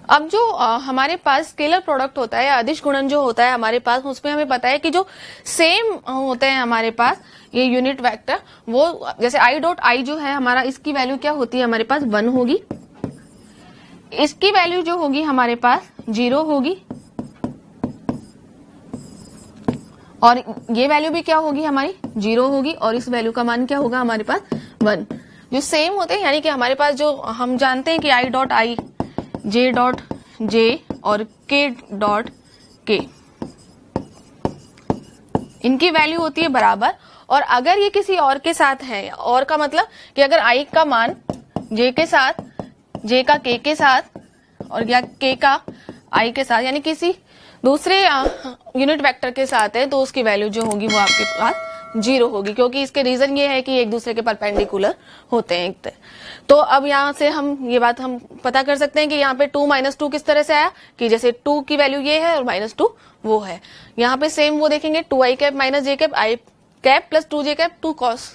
[SPEAKER 3] अब जो हमारे पास स्केलर प्रोडक्ट होता है या अदिश गुणन जो होता है हमारे पास, उसमें हमें पता है कि जो सेम होते हैं हमारे पास ये यूनिट वेक्टर, वो जैसे i डॉट i जो है हमारा, इसकी वैल्यू क्या होती है हमारे पास 1 होगी, इसकी वैल्यू जो होगी हमारे पास 0 होगी और ये वैल्यू भी क्या होगी हमारी 0 होगी और इस वैल्यू का मान क्या होगा हमारे पास 1। जो सेम होते हैं यानी कि हमारे पास जो हम जानते हैं कि i dot i, j dot j और k डॉट k, इनकी वैल्यू होती है बराबर। और अगर ये किसी और के साथ है, और का मतलब कि अगर i का मान j के साथ, j का k के साथ और या k का i के साथ यानी किसी दूसरे यूनिट वेक्टर के साथ है तो उसकी वैल्यू जो होगी वो आपके पास 0 होगी, क्योंकि इसके रीजन ये है कि एक दूसरे के परपेंडिकुलर होते हैं। तो अब यहाँ से हम ये बात हम पता कर सकते हैं कि यहाँ पे 2 माइनस 2 किस तरह से आया कि जैसे 2 की वैल्यू ये है और माइनस 2 वो है। यहाँ पे सेम वो देखेंगे 2i cap minus j cap i cap plus 2j cap 2 cos.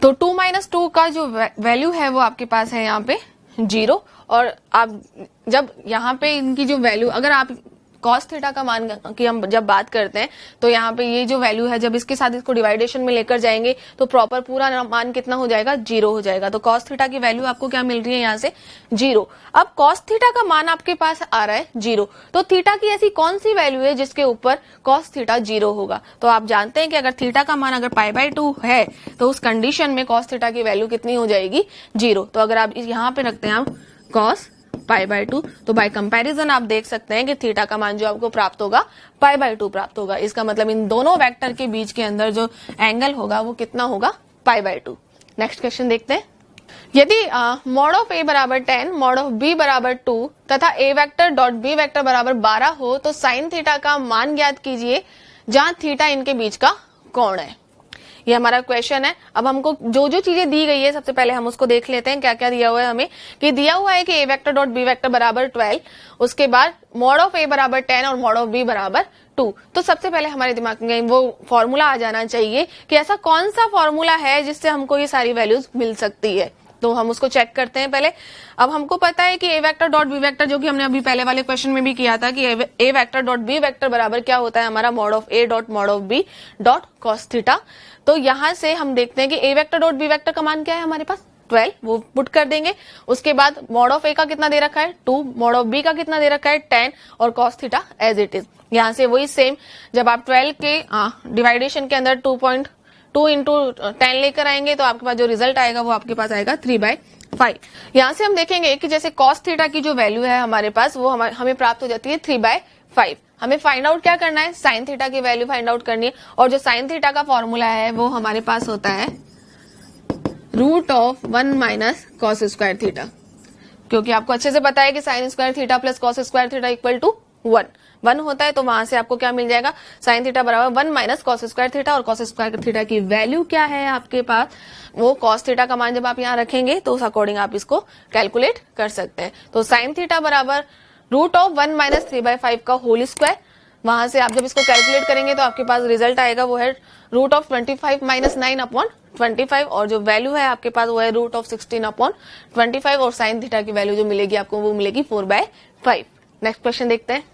[SPEAKER 3] तो 2 माइनस 2 का जो वैल्यू है वो आपके पास है यहाँ पे 0। और आप जब यहाँ पे इनकी जो वैल्यू, अगर आप कॉस थीटा का मान की हम जब बात करते हैं तो यहाँ पे ये जो वैल्यू है जब इसके साथ इसको डिवाइडेशन में लेकर जाएंगे तो प्रॉपर पूरा मान कितना हो जाएगा 0 हो जाएगा। तो कॉस थीटा की वैल्यू आपको क्या मिल रही है यहाँ से 0। अब कॉस थीटा का मान आपके पास आ रहा है 0, तो थीटा की ऐसी कौन सी वैल्यू है जिसके ऊपर कॉस थीटा 0 होगा। तो आप जानते हैं कि अगर थीटा का मान अगर π/2 है तो उस कंडीशन में कॉस थीटा की वैल्यू कितनी हो जाएगी 0। तो अगर आप यहाँ पे रखते हैं आप कॉस π/2 तो बाय कंपैरिजन आप देख सकते हैं कि थीटा का मान जो आपको प्राप्त होगा π/2 प्राप्त होगा। इसका मतलब इन दोनों वेक्टर के बीच के अंदर जो एंगल होगा वो कितना होगा π/2। नेक्स्ट क्वेश्चन देखते हैं। यदि मॉड ऑफ a बराबर 10, मॉड ऑफ b बराबर 2 तथा a vector dot b vector बराबर 12 हो तो साइन थीटा का मान ज्ञात कीजिए जहां थीटा इनके बीच का कोण है। ये हमारा क्वेश्चन है। अब हमको जो जो चीजें दी गई है सबसे पहले हम उसको देख लेते हैं क्या क्या दिया हुआ है हमें। कि दिया हुआ है कि a vector dot b vector बराबर 12, उसके बाद मॉड ऑफ a बराबर 10 और मॉड ऑफ b बराबर 2। तो सबसे पहले हमारे दिमाग में वो फॉर्मूला आ जाना चाहिए कि ऐसा कौन सा फॉर्मूला है जिससे हमको ये सारी वैल्यूज मिल सकती है। तो हम उसको चेक करते हैं पहले। अब हमको पता है कि a vector dot b vector, जो कि हमने अभी पहले वाले क्वेश्चन में भी किया था कि a vector dot b vector बराबर क्या होता है हमारा mod of a dot mod of b dot cos theta. तो यहां से हम देखते हैं कि a vector dot b vector का मान क्या है हमारे पास 12, वो पुट कर देंगे। उसके बाद मॉड ऑफ a का कितना दे रखा है 2, मॉड ऑफ b का कितना दे रखा है 10 और cos theta as it is. यहां से वही सेम जब आप 12 के डिवाइडेशन के अंदर 2 इंटू 10 लेकर आएंगे तो आपके पास जो रिजल्ट आएगा वो आपके पास आएगा 3/5। यहां से हम देखेंगे कि जैसे कॉस थीटा की जो वैल्यू है हमारे पास वो हमें प्राप्त हो जाती है 3/5। हमें फाइंड आउट क्या करना है, साइन थीटा की वैल्यू फाइंड आउट करनी है। और जो साइन थीटा का फॉर्मूला है वो हमारे पास होता है root of 1 minus cos square theta, क्योंकि आपको अच्छे से पता है कि sine square theta plus cos square theta equal to 1 होता है। तो वहां से आपको क्या मिल जाएगा, साइन थीटा बराबर 1 माइनस कॉस स्क्वायर थीटा। और कॉस स्क्वायर थीटा की वैल्यू क्या है आपके पास, वो कॉस थीटा का मान जब आप यहाँ रखेंगे तो उस अकॉर्डिंग आप इसको कैलकुलेट कर सकते हैं। तो साइन थीटा बराबर रूट ऑफ 1 माइनस 3/5 का होल स्क्वायर। वहां से आप जब इसको कैलकुलेट करेंगे तो आपके पास रिजल्ट आएगा वो है रूट ऑफ 25 माइनस 9 अपॉन 25 और जो वैल्यू है आपके पास वो है रूट ऑफ 16 अपॉन 25 और साइन थीटा की वैल्यू जो मिलेगी आपको वो मिलेगी 4/5। नेक्स्ट क्वेश्चन देखते हैं।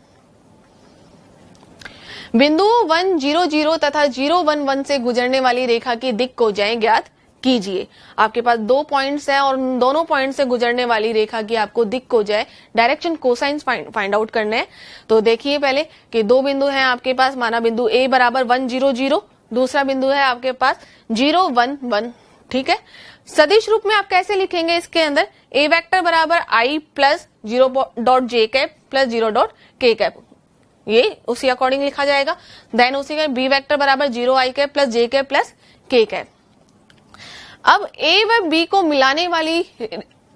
[SPEAKER 3] बिंदु 1 0 0 तथा 0 1 1 से गुजरने वाली रेखा की दिक् को ज्ञात कीजिए। आपके पास 2 पॉइंट्स हैं और उन दोनों पॉइंट से गुजरने वाली रेखा की आपको दिक् को डायरेक्शन कोसाइंस फाइंड आउट करने हैं। तो देखिए पहले कि 2 बिंदु हैं आपके पास, माना बिंदु A बराबर 1 0 0, दूसरा बिंदु है आपके पास 0 1 1। ठीक है, सदिश रूप में आप कैसे लिखेंगे इसके अंदर, A वेक्टर बराबर I plus 0 dot j cap plus 0 dot k cap. ये उसी अकॉर्डिंग लिखा जाएगा। देन उसी का बी वेक्टर बराबर 0 आई कैप प्लस जे कैप प्लस के कैप। अब ए व बी को मिलाने वाली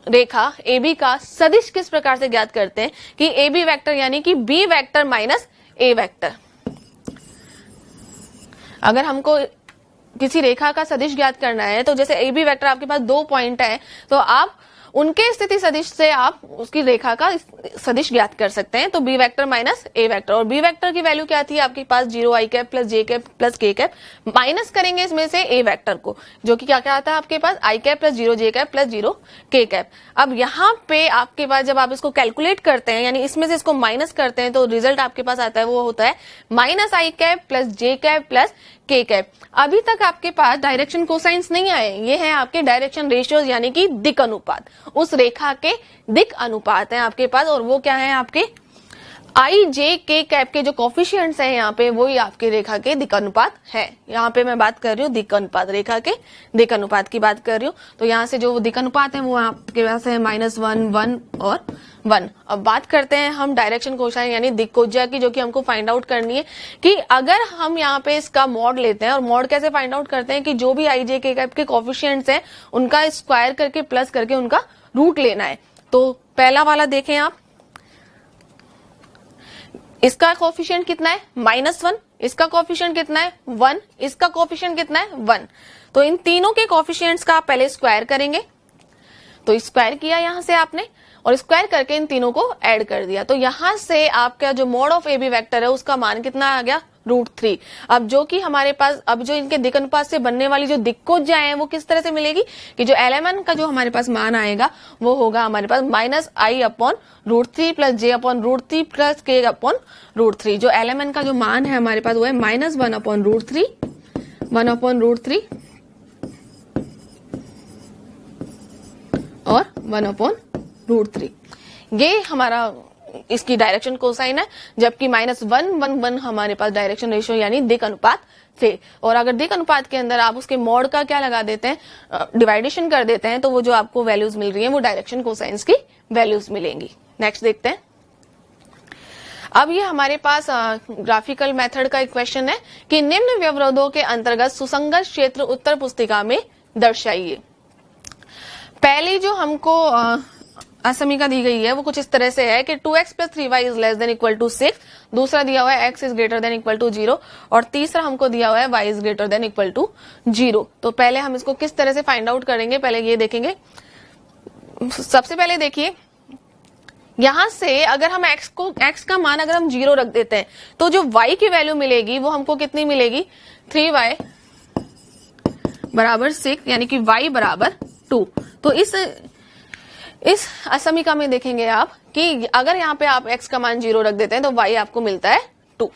[SPEAKER 3] रेखा ए बी का सदिश किस प्रकार से ज्ञात करते हैं कि ए बी वेक्टर यानी कि बी वेक्टर माइनस ए वेक्टर। अगर हमको किसी रेखा का सदिश ज्ञात करना है तो जैसे ए बी वेक्टर आपके पास 2 पॉइंट है तो आप उनके स्थिति सदिश से आप उसकी रेखा का सदिश ज्ञात कर सकते हैं। तो बी वेक्टर माइनस ए वेक्टर, और बी वेक्टर की वैल्यू क्या थी आपके पास 0 आई कैप प्लस जे कैप प्लस के कैप, माइनस करेंगे इसमें से ए वेक्टर को जो कि क्या क्या आता है आपके पास आई कैप प्लस 0 जे कैप प्लस 0 के कैप। अब यहाँ पे आपके पास जब आप इसको कैलकुलेट करते हैं यानी इसमें से इसको माइनस करते हैं तो रिजल्ट आपके पास आता है वो होता है माइनस आई कैप प्लस जे कैप प्लस के कैप। अभी तक आपके पास डायरेक्शन कोसाइंस नहीं आए, ये है आपके डायरेक्शन रेशियोज यानी कि दिक अनुपात। उस रेखा के दिक अनुपात हैं आपके पास और वो क्या है आपके आई जे के कैप के जो कोफिशिएंट्स हैं यहाँ पे वही आपके रेखा के दिक अनुपात है। यहाँ पे मैं बात कर रही हूँ दिक अनुपात, रेखा के दिक अनुपात की बात कर रही हूँ। तो यहाँ से जो दिक अनुपात है वो आपके पास है -1, 1 और 1। अब बात करते हैं हम डायरेक्शन कोसाइन यानी दिक कोज्या की, जो कि हमको फाइंड आउट करनी है कि अगर हम यहाँ पे इसका मॉड लेते हैं, और मॉड कैसे फाइंड आउट करते हैं कि जो भी आई जे के कैप के कोफिशिएंट्स हैं उनका स्क्वायर करके प्लस करके उनका रूट लेना है। तो पहला वाला देखें आप, इसका कोफिशिएंट कितना है -1, इसका कोफिशिएंट कितना है 1, इसका कोफिशिएंट कितना है 1। तो इन तीनों के कोफिशिएंट्स का आप पहले स्क्वायर करेंगे। तो स्क्वायर किया यहां से आपने और स्क्वायर करके इन तीनों को ऐड कर दिया। तो यहां से आपका जो mod of A B vector है उसका मान कितना आ गया √3। अब जो कि हमारे पास अब जो इनके दिक अनुपात से बनने वाली जो दिक्कोज्या है वो किस तरह से मिलेगी कि जो LMN का जो हमारे पास मान आएगा वो होगा हमारे पास -i/√3 plus j/√3 plus k/√3। जो LMN का जो मान है हमारे पास वो है -1/√3 और 1/√3। ये हमारा इसकी डायरेक्शन कोसाइन है, जबकि -1, 1, 1 हमारे पास डायरेक्शन रेशियो यानी दिक अनुपात थे। और अगर दिक अनुपात के अंदर आप उसके मॉड का क्या लगा देते हैं, डिवाइडेशन कर देते हैं, तो वो जो आपको वैल्यूज मिल रही हैं वो डायरेक्शन कोसाइंस की वैल्यूज मिलेंगी। नेक्स्ट देखते हैं। अब ये हमारे पास ग्राफिकल मेथड का एक क्वेश्चन है कि निम्न व्यवरोधों के अंतर्गत सुसंगत क्षेत्र उत्तर पुस्तिका में दर्शाइए। पहली जो हमको असमीका दी गई है वो कुछ इस तरह से है कि 2x + 3y ≤ 6, दूसरा दिया हुआ है x > 0 और तीसरा हमको दिया हुआ है y > 0। तो पहले हम इसको किस तरह से फाइंड आउट करेंगे, पहले ये देखेंगे। सबसे पहले देखिए यहां से अगर हम x का मान अगर हम 0 रख देते हैं तो जो y की वैल्यू मिलेगी वो हमको कितनी मिलेगी 3y = 6 यानी कि y = 2। तो इस असमीका में देखेंगे आप कि अगर यहाँ पे आप x का मान 0 रख देते हैं तो y आपको मिलता है 2।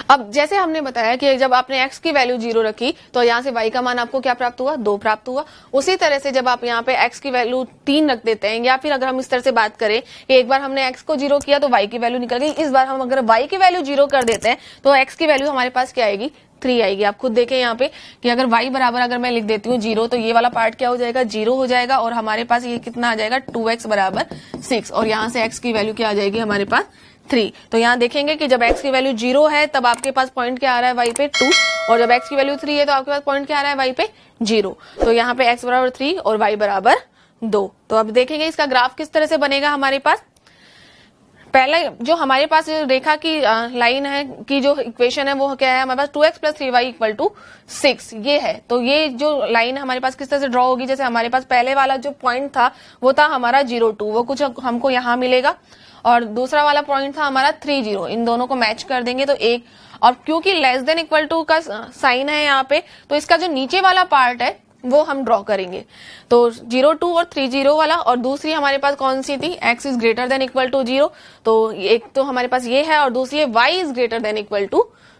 [SPEAKER 3] अब जैसे हमने बताया कि जब आपने x की वैल्यू 0 रखी तो यहाँ से y का मान आपको क्या प्राप्त हुआ 2 प्राप्त हुआ। उसी तरह से जब आप यहाँ पे x की वैल्यू 3 रख देते हैं, या फिर अगर हम इस तरह से बात करें कि एक बार हमने x को 0 किया तो y की वैल्यू निकल गई, इस बार हम अगर y की वैल्यू 0 कर देते हैं तो x की वैल्यू हमारे पास क्या आएगी 3 आएगी। आप खुद देखें यहाँ पे कि अगर y बराबर अगर मैं लिख देती हूँ 0 तो ये वाला पार्ट क्या हो जाएगा 0 हो जाएगा और हमारे पास ये कितना आ जाएगा 2x = 6 और यहाँ से x की वैल्यू क्या आ जाएगी हमारे पास 3। तो यहाँ देखेंगे कि जब x की वैल्यू 0 है तब आपके पास पॉइंट क्या आ रहा है y पे 2, और जब x की वैल्यू 3 है तो आपके पास पॉइंट क्या आ रहा है y पे 0। तो यहाँ पे x = 3 और y = 2। तो अब देखेंगे इसका ग्राफ किस तरह से बनेगा हमारे पास। पहले जो हमारे पास रेखा की लाइन है की जो इक्वेशन है वो क्या है हमारे पास 2x + 3y = 6 ये है। तो ये जो लाइन हमारे पास किस तरह से ड्रॉ होगी, जैसे हमारे पास पहले वाला जो पॉइंट था वो था हमारा 0, 2, वो कुछ हमको यहाँ मिलेगा, और दूसरा वाला पॉइंट था हमारा 3, 0। इन दोनों को मैच कर देंगे तो एक, और क्योंकि <= का साइन है यहाँ पे तो इसका जो नीचे वाला पार्ट है वो हम ड्रॉ करेंगे। तो 0, 2 और 3, 0 वाला, और दूसरी हमारे पास कौन सी थी x > 0। तो एक तो हमारे पास ये है और दूसरी है y >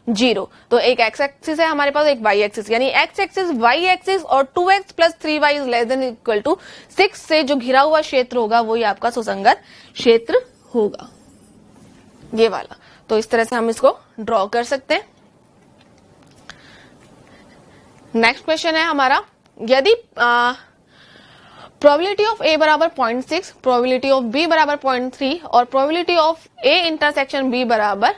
[SPEAKER 3] 0। तो एक x एक्सिस है हमारे पास, एक y एक्सिस, यानी x एक्सिस y एक्सिस और 2x + 3y ≤ 6 से जो घिरा हुआ क्षेत्र होगा वही आपका सुसंगत क्षेत्र होगा, ये वाला। तो इस तरह से हम इसको ड्रॉ कर सकते हैं। नेक्स्ट क्वेश्चन है हमारा, यदि प्रोबेबिलिटी ऑफ ए बराबर 0.6, प्रोबेबिलिटी ऑफ बी बराबर 0.3 और probability of A intersection B बराबर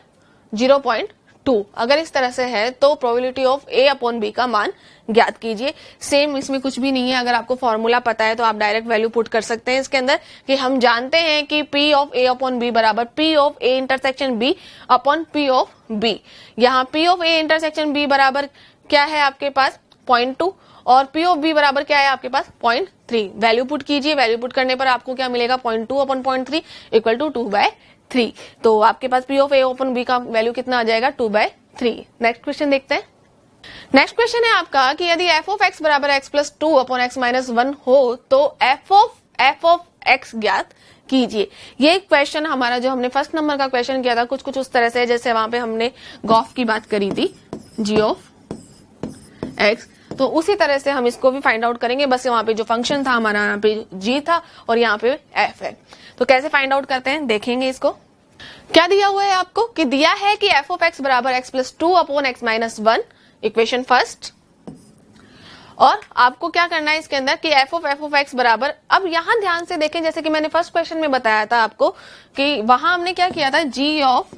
[SPEAKER 3] 0.2। अगर इस तरह से है तो probability of A upon B का मान ज्ञात कीजिए। सेम, इसमें कुछ भी नहीं है, अगर आपको फॉर्मूला पता है तो आप डायरेक्ट वैल्यू पुट कर सकते हैं इसके अंदर कि हम जानते हैं कि P of A upon B बराबर P of A intersection B upon P of B. यहाँ P of A intersection B बराबर क्या है आपके पास 0.2 और पी ऑफ बी बराबर क्या है आपके पास 0.3। वैल्यू पुट कीजिए, वैल्यू पुट करने पर आपको क्या मिलेगा 0.2 अपॉन 0.3 इक्वल टू 2/3। तो आपके पास P of A upon B का वैल्यू कितना आ जाएगा 2/3। नेक्स्ट क्वेश्चन देखते हैं। नेक्स्ट क्वेश्चन है आपका कि यदि एफ ऑफ एक्स बराबर x plus 2 upon x minus 1 हो तो एफ ऑफ एक्स ज्ञात कीजिए। ये क्वेश्चन हमारा जो हमने फर्स्ट नंबर का क्वेश्चन किया था कुछ उस तरह से, जैसे वहां पे हमने गॉफ की बात करी थी जी ऑफ एक्स, तो उसी तरह से हम इसको भी फाइंड आउट करेंगे। बस वहां पे जो फंक्शन था हमारा यहाँ पे जी था और यहाँ पे एफ है। तो कैसे फाइंड आउट करते हैं देखेंगे इसको। क्या दिया हुआ है आपको कि दिया है कि एफ ऑफ एक्स बराबर x plus 2 upon x minus 1, equation first. और आपको क्या करना है इसके अंदर कि एफ ऑफ एक्स बराबर, अब यहां ध्यान से देखें जैसे कि मैंने फर्स्ट क्वेश्चन में बताया था आपको कि वहां हमने क्या किया था जी ऑफ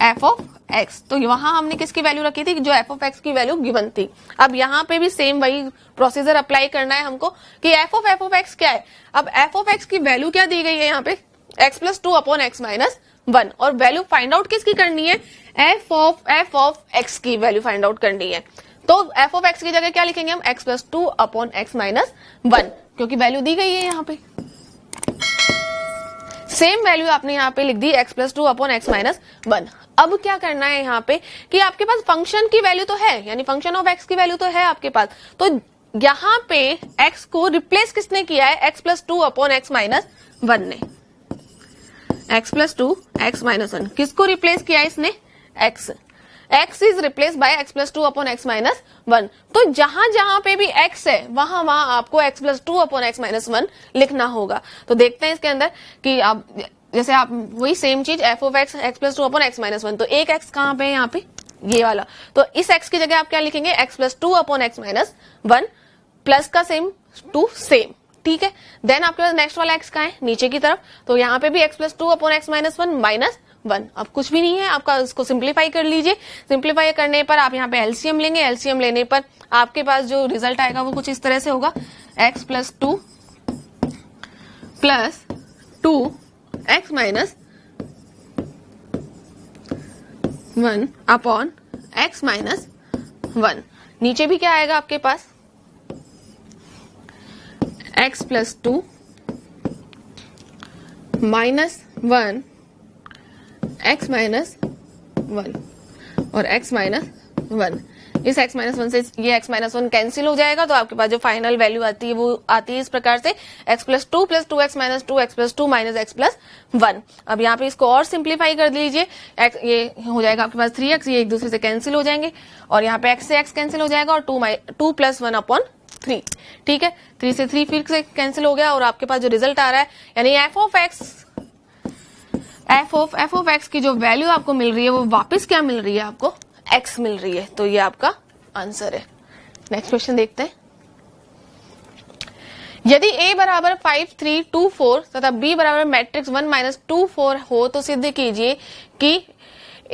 [SPEAKER 3] एफ ऑफ एक्स, तो वहां हमने किसकी वैल्यू रखी थी जो एफ ऑफ एक्स की वैल्यू गिवन थी। अब यहाँ पे भी सेम वही प्रोसीजर अप्लाई करना है हमको कि एफ ऑफ एक्स क्या है। अब एफ ऑफ एक्स की वैल्यू क्या दी गई है यहाँ पे x plus 2 upon x minus 1 और वैल्यू फाइंड आउट किसकी करनी है एफ ऑफ एक्स की वैल्यू फाइंड आउट करनी है। तो एफ ऑफ एक्स की जगह क्या लिखेंगे हम x plus 2 upon x minus 1 क्योंकि वैल्यू दी गई है यहाँ पे। सेम वैल्यू आपने यहाँ पे लिख दी x plus 2 upon x minus 1। अब क्या करना है यहाँ पे कि आपके पास फंक्शन की वैल्यू तो है, यानी फंक्शन ऑफ एक्स की वैल्यू तो है आपके पास, तो यहाँ पे एक्स को रिप्लेस किसने किया है x plus 2 upon x minus 1 ने। एक्स प्लस 2 एक्स माइनस 1 किसको रिप्लेस किया इसने x is replace by x plus 2 upon x minus 1। तो जहां जहां पे भी एक्स है वहां आपको x plus 2 upon x minus 1 लिखना होगा। तो देखते हैं इसके अंदर कि आप जैसे आप वही सेम चीज F of x x plus 2 upon x minus 1, तो एक एक्स कहां पे है यहाँ पे ये वाला, तो इस एक्स की जगह आप क्या लिखेंगे x plus 2 upon x minus 1 plus का सेम 2 सेम, ठीक है। देन आपके पास नेक्स्ट वाला एक्स कहां है नीचे की तरफ, तो यहाँ पे भी x plus 2 upon x minus 1 minus 1। अब कुछ भी नहीं है आपका, इसको सिंप्लीफाई कर लीजिए। सिंप्लीफाई करने पर आप यहाँ पे एलसीएम लेंगे, एलसीएम लेने पर आपके पास जो रिजल्ट आएगा वो कुछ इस तरह से होगा x plus 2 plus 2 x minus 1 upon x minus 1। नीचे भी क्या आएगा आपके पास x plus 2 minus 1 x minus 1 और एक्स माइनस 1। इस x माइनस 1 से ये x माइनस 1 कैंसिल हो जाएगा, तो आपके पास जो फाइनल वैल्यू आती है वो आती है इस प्रकार से x plus 2 plus 2x minus 2 x plus 2 minus x plus 1। अब यहाँ पे इसको और सिंप्लीफाई कर दीजिए, ये हो जाएगा आपके पास 3x, ये एक दूसरे से कैंसिल हो जाएंगे और यहाँ पे x से x कैंसिल हो जाएगा और 2 प्लस 1 अपॉन 3, ठीक है। 3 से 3 फिर से कैंसिल हो गया और आपके पास जो रिजल्ट आ रहा है यानी एफ ऑफ एक्स की जो वैल्यू आपको मिल रही है वो वापस क्या मिल रही है आपको x मिल रही है। तो ये आपका आंसर है। नेक्स्ट क्वेश्चन देखते हैं। यदि a बराबर 5 3 2 4 तथा b बराबर मैट्रिक्स 1 माइनस 2 4 हो तो सिद्ध कीजिए कि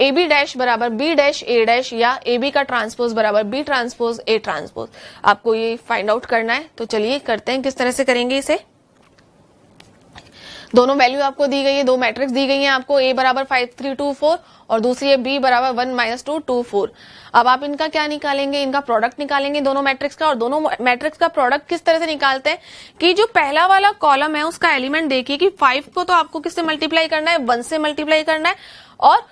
[SPEAKER 3] ab डैश बराबर b डैश a डैश या ab का ट्रांसपोज बराबर b ट्रांसपोज a ट्रांसपोज। आपको ये फाइंड आउट करना है, तो चलिए करते हैं। किस तरह से करेंगे इसे। दोनों वैल्यू आपको दी गई है, दो मैट्रिक्स दी गई है आपको, a बराबर 5 3 2 4 और दूसरी है b बराबर 1 माइनस 2 2 4। अब आप इनका क्या निकालेंगे, इनका प्रोडक्ट निकालेंगे दोनों मैट्रिक्स का। और दोनों मैट्रिक्स का प्रोडक्ट किस तरह से निकालते हैं कि जो पहला वाला कॉलम है उसका एलिमेंट देखिए कि 5 को तो आपको किससे मल्टीप्लाई करना है 1 से मल्टीप्लाई करना है और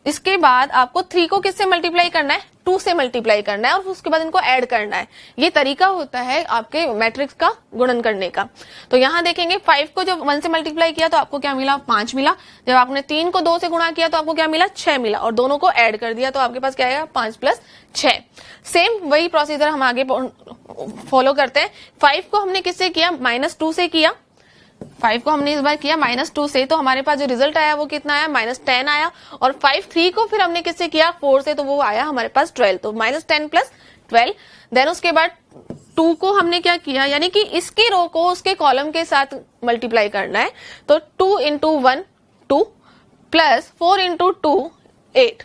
[SPEAKER 3] इसके बाद आपको 3 को किससे मल्टीप्लाई करना है 2 से मल्टीप्लाई करना है और उसके बाद इनको ऐड करना है। ये तरीका होता है आपके मैट्रिक्स का गुणन करने का। तो यहाँ देखेंगे 5 को जब 1 से मल्टीप्लाई किया तो आपको क्या मिला 5 मिला, जब आपने 3 को 2 से गुणा किया तो आपको क्या मिला 6 मिला और दोनों को ऐड कर दिया तो आपके पास क्या आएगा 5 प्लस 6। सेम वही प्रोसीजर हम आगे फॉलो करते हैं। 5 को हमने किससे किया -2 से किया, 5 को हमने इस बार किया -2 से, तो हमारे पास जो रिजल्ट आया वो कितना आया -10 आया। और 3 को फिर हमने किससे किया 4 से, तो वो आया हमारे पास 12, तो -10 प्लस 12। देन उसके बाद 2 को हमने क्या किया, यानी कि इसके रो को उसके कॉलम के साथ मल्टीप्लाई करना है, तो 2 इंटू 1 2 प्लस 4 इंटू 2 8,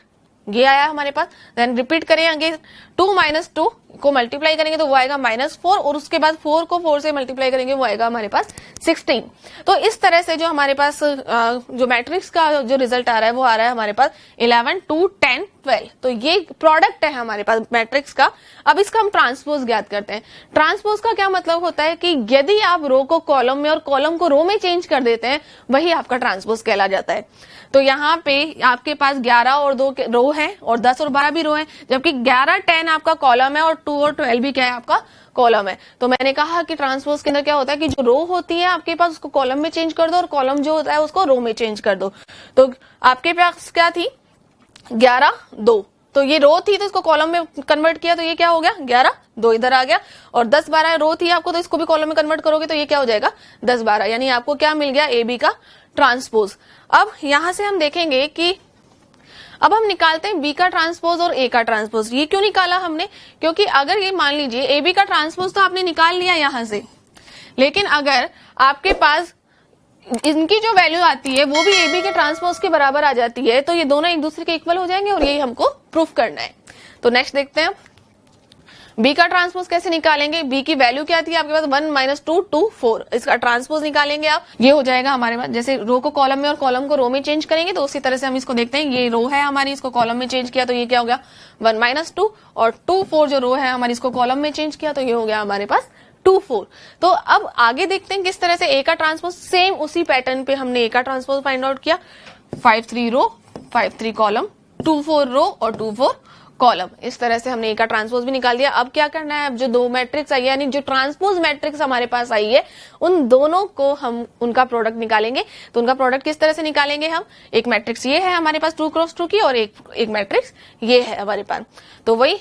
[SPEAKER 3] ये आया हमारे पास। देन रिपीट करें अगेन, 2 माइनस 2 को मल्टीप्लाई करेंगे तो वो आएगा -4, और उसके बाद 4 को 4 से मल्टीप्लाई करेंगे वो आएगा हमारे पास 16। तो इस तरह से जो हमारे पास जो मैट्रिक्स का जो रिजल्ट आ रहा है वो आ रहा है हमारे पास 11 2 10 12। तो ये प्रोडक्ट है हमारे पास मैट्रिक्स का। अब इसका हम ट्रांसपोज ज्ञात करते हैं। ट्रांसपोज का क्या मतलब होता है कि यदि आप रो को कॉलम में और कॉलम को रो में चेंज कर देते हैं, वही आपका ट्रांसपोज कहला जाता है। तो यहाँ पे आपके पास 11 और 2 रो है और 10 और 12 भी रो है, जबकि 11 10 आपका कॉलम है और 2 और 12 भी क्या है आपका कॉलम है। तो मैंने कहा कि ट्रांसपोज के अंदर क्या होता है कि जो रो होती है आपके पास उसको कॉलम में चेंज कर दो और कॉलम जो होता है उसको रो में चेंज कर दो। तो आपके पास क्या थी 11 2, तो ये रो थी तो इसको कॉलम में कन्वर्ट किया तो ये क्या हो गया 11 2 इधर आ गया, और 10 12 रो थी आपको तो इसको भी कॉलम में कन्वर्ट करोगे तो ये क्या हो जाएगा 10 12, यानी आपको क्या मिल गया ए बी का ट्रांसपोज। अब यहां से हम देखेंगे कि अब हम निकालते हैं बी का ट्रांसपोज और ए का ट्रांसपोज। ये क्यों निकाला हमने, क्योंकि अगर ये मान लीजिए ए बी का ट्रांसपोज तो आपने निकाल लिया यहां से, लेकिन अगर आपके पास इनकी जो वैल्यू आती है वो भी ए बी के ट्रांसपोज के बराबर आ जाती है, तो ये दोनों एक दूसरे के इक्वल हो जाएंगे और यही हमको प्रूफ करना है। तो नेक्स्ट देखते हैं बी का ट्रांसपोज कैसे निकालेंगे। बी की वैल्यू क्या थी आपके पास 1 माइनस 2 2 4, इसका ट्रांसपोज निकालेंगे आप। ये हो जाएगा हमारे पास, जैसे रो को कॉलम में और कॉलम को रो में चेंज करेंगे तो उसी तरह से हम इसको देखते हैं। ये रो है हमारी, इसको कॉलम में चेंज किया तो ये क्या हो गया 1 माइनस 2, और 2 4 जो रो है हमारी इसको कॉलम में चेंज किया तो ये हो गया हमारे पास 2 4। तो अब आगे देखते हैं किस तरह से ए का ट्रांसपोज, सेम उसी पैटर्न पे हमने ए का ट्रांसपोज फाइंड आउट किया। 5 3 रो 5 3 कॉलम, 2 4 रो और 2 4 कॉलम, इस तरह से हमने ए का ट्रांसपोज भी निकाल दिया। अब क्या करना है, अब जो दो मैट्रिक्स आई है यानी जो ट्रांसपोज मैट्रिक्स हमारे पास आई है उन दोनों को हम उनका प्रोडक्ट निकालेंगे। तो उनका प्रोडक्ट किस तरह से निकालेंगे हम, एक मैट्रिक्स ये है हमारे पास 2 क्रॉस 2 की और एक मैट्रिक्स ये है हमारे पास। तो वही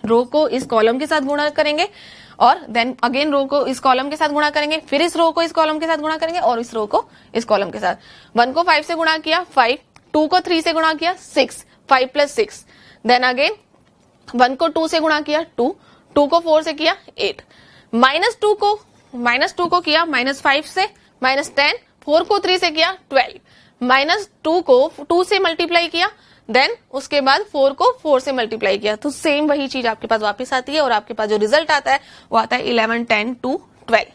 [SPEAKER 3] रो को इस कॉलम के साथ गुणा करेंगे और देन अगेन रो को इस कॉलम के साथ गुणा करेंगे, फिर इस रो को इस कॉलम के साथ गुणा करेंगे और इस रो को इस कॉलम के साथ। 1 को 5 से गुणा किया 5, 2 को 3 से गुणा किया 6, 5 प्लस 6, देन अगेन 1 को 2 से गुणा किया 2, 2 को 4 से किया 8, -2 को किया -5 से -10, 4 को 3 से किया 12, -2 को 2 से मल्टीप्लाई किया, देन उसके बाद 4 को 4 से मल्टीप्लाई किया, तो सेम वही चीज आपके पास वापस आती है और आपके पास जो रिजल्ट आता है वो आता है 11 10 2 12।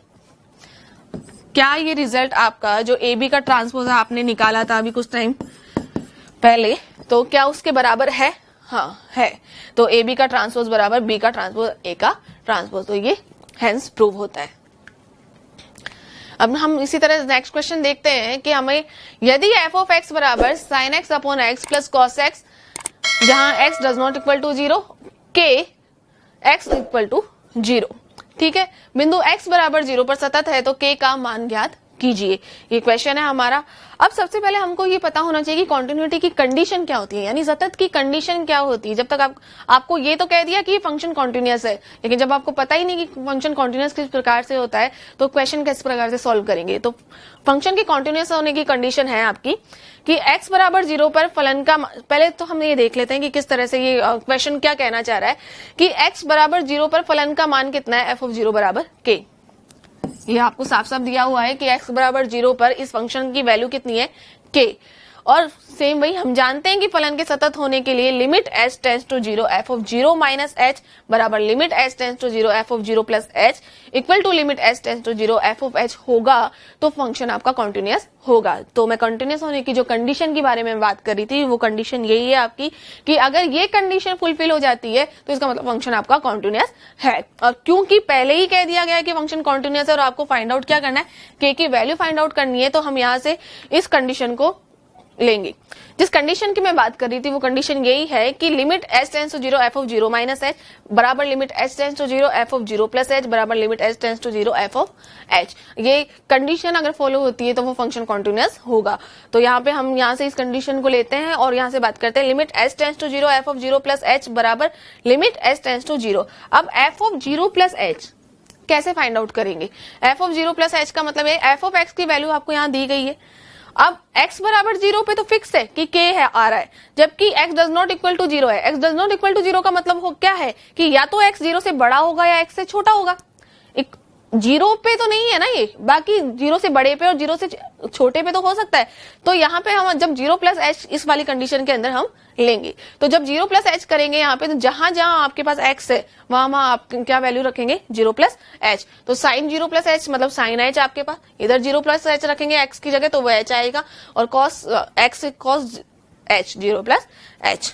[SPEAKER 3] क्या ये रिजल्ट आपका जो ए बी का ट्रांसपोज आपने निकाला था अभी कुछ टाइम पहले, तो क्या उसके बराबर है? हाँ है। तो ए बी का ट्रांसपोज बराबर बी का ट्रांसपोज ए का ट्रांसपोज, तो ये हेंस प्रूव होता है। अब हम इसी तरह नेक्स्ट क्वेश्चन देखते हैं कि हमें यदि एफ ऑफ एक्स बराबर sine x upon x plus cos x, जहां x does not equal to 0, के एक्स इक्वल टू 0, ठीक है, बिंदु एक्स बराबर 0 पर सतत है तो के का मान ज्ञात कीजिए, ये क्वेश्चन है हमारा। अब सबसे पहले हमको ये पता होना चाहिए कि कॉन्टिन्यूटी की कंडीशन क्या होती है, यानी सतत की कंडीशन क्या होती है। जब तक आपको ये तो कह दिया कि ये फंक्शन कॉन्टिन्यूअस है, लेकिन जब आपको पता ही नहीं कि फंक्शन कॉन्टिन्यूअस किस प्रकार से होता है तो क्वेश्चन किस प्रकार से सॉल्व करेंगे। तो फंक्शन के कॉन्टिन्यूअस होने की कंडीशन है आपकी कि x बराबर 0 पर फलन का, पहले तो हम ये देख लेते हैं कि किस तरह से ये क्वेश्चन क्या कहना चाह रहा है कि x बराबर 0 पर फलन का मान कितना है, f ऑफ 0 बराबर k। ये आपको साफ साफ दिया हुआ है कि x बराबर 0 पर इस फंक्शन की वैल्यू कितनी है k, और सेम वही हम जानते हैं कि फलन के सतत होने के लिए limit h tends to 0 f of 0 minus h बराबर limit h tends to 0 f of 0 plus h equal to limit h tends to 0 f of h होगा, तो फंक्शन आपका कॉन्टिन्यूअस होगा। तो मैं कॉन्टिन्यूअस होने की जो कंडीशन के बारे में बात कर रही थी वो कंडीशन यही है आपकी कि अगर ये कंडीशन फुलफिल हो जाती है तो इसका मतलब फंक्शन आपका कॉन्टिन्यूअस है। और क्योंकि पहले ही कह दिया गया है कि फंक्शन कॉन्टिन्यूअस है और आपको फाइंड आउट क्या करना है, k की वैल्यू फाइंड आउट करनी है, तो हम यहाँ से इस कंडीशन को लेंगे। जिस कंडीशन की मैं बात कर रही थी वो कंडीशन यही है कि limit h tends to 0 f of 0 minus h बराबर limit h tends to 0 f of 0 plus h बराबर limit h tends to 0 f of h। ये कंडीशन अगर फॉलो होती है तो वो फंक्शन कॉन्टिन्यूअस होगा। तो यहाँ पे हम यहाँ से इस कंडीशन को लेते हैं और यहाँ से बात करते हैं limit h tends to 0 f of 0 plus h बराबर लिमिट h टेंड्स टू 0। अब f ऑफ 0 प्लस h कैसे फाइंड आउट करेंगे, f ऑफ 0 प्लस h का मतलब है f ऑफ x की वैल्यू आपको यहाँ दी गई है अब x बराबर 0 पे तो फिक्स है कि k है आ रहा है, जबकि x does not equal to 0 है। x does not equal to 0 का मतलब क्या है कि या तो x 0 से बड़ा होगा या x से छोटा होगा। 0 पे तो नहीं है ना ये, बाकी 0 से बड़े पे और 0 से छोटे पे तो हो सकता है। तो यहाँ पे हम जब 0 प्लस h इस वाली कंडीशन के अंदर हम लेंगे, तो जब 0 प्लस h करेंगे यहाँ पे, तो जहां जहां आपके पास x है वहां आप क्या वैल्यू रखेंगे 0 प्लस h। तो साइन 0 प्लस h मतलब साइन h आपके पास, इधर 0 प्लस h रखेंगे x की जगह तो वो h आएगा, और cos x cos h 0 plus h।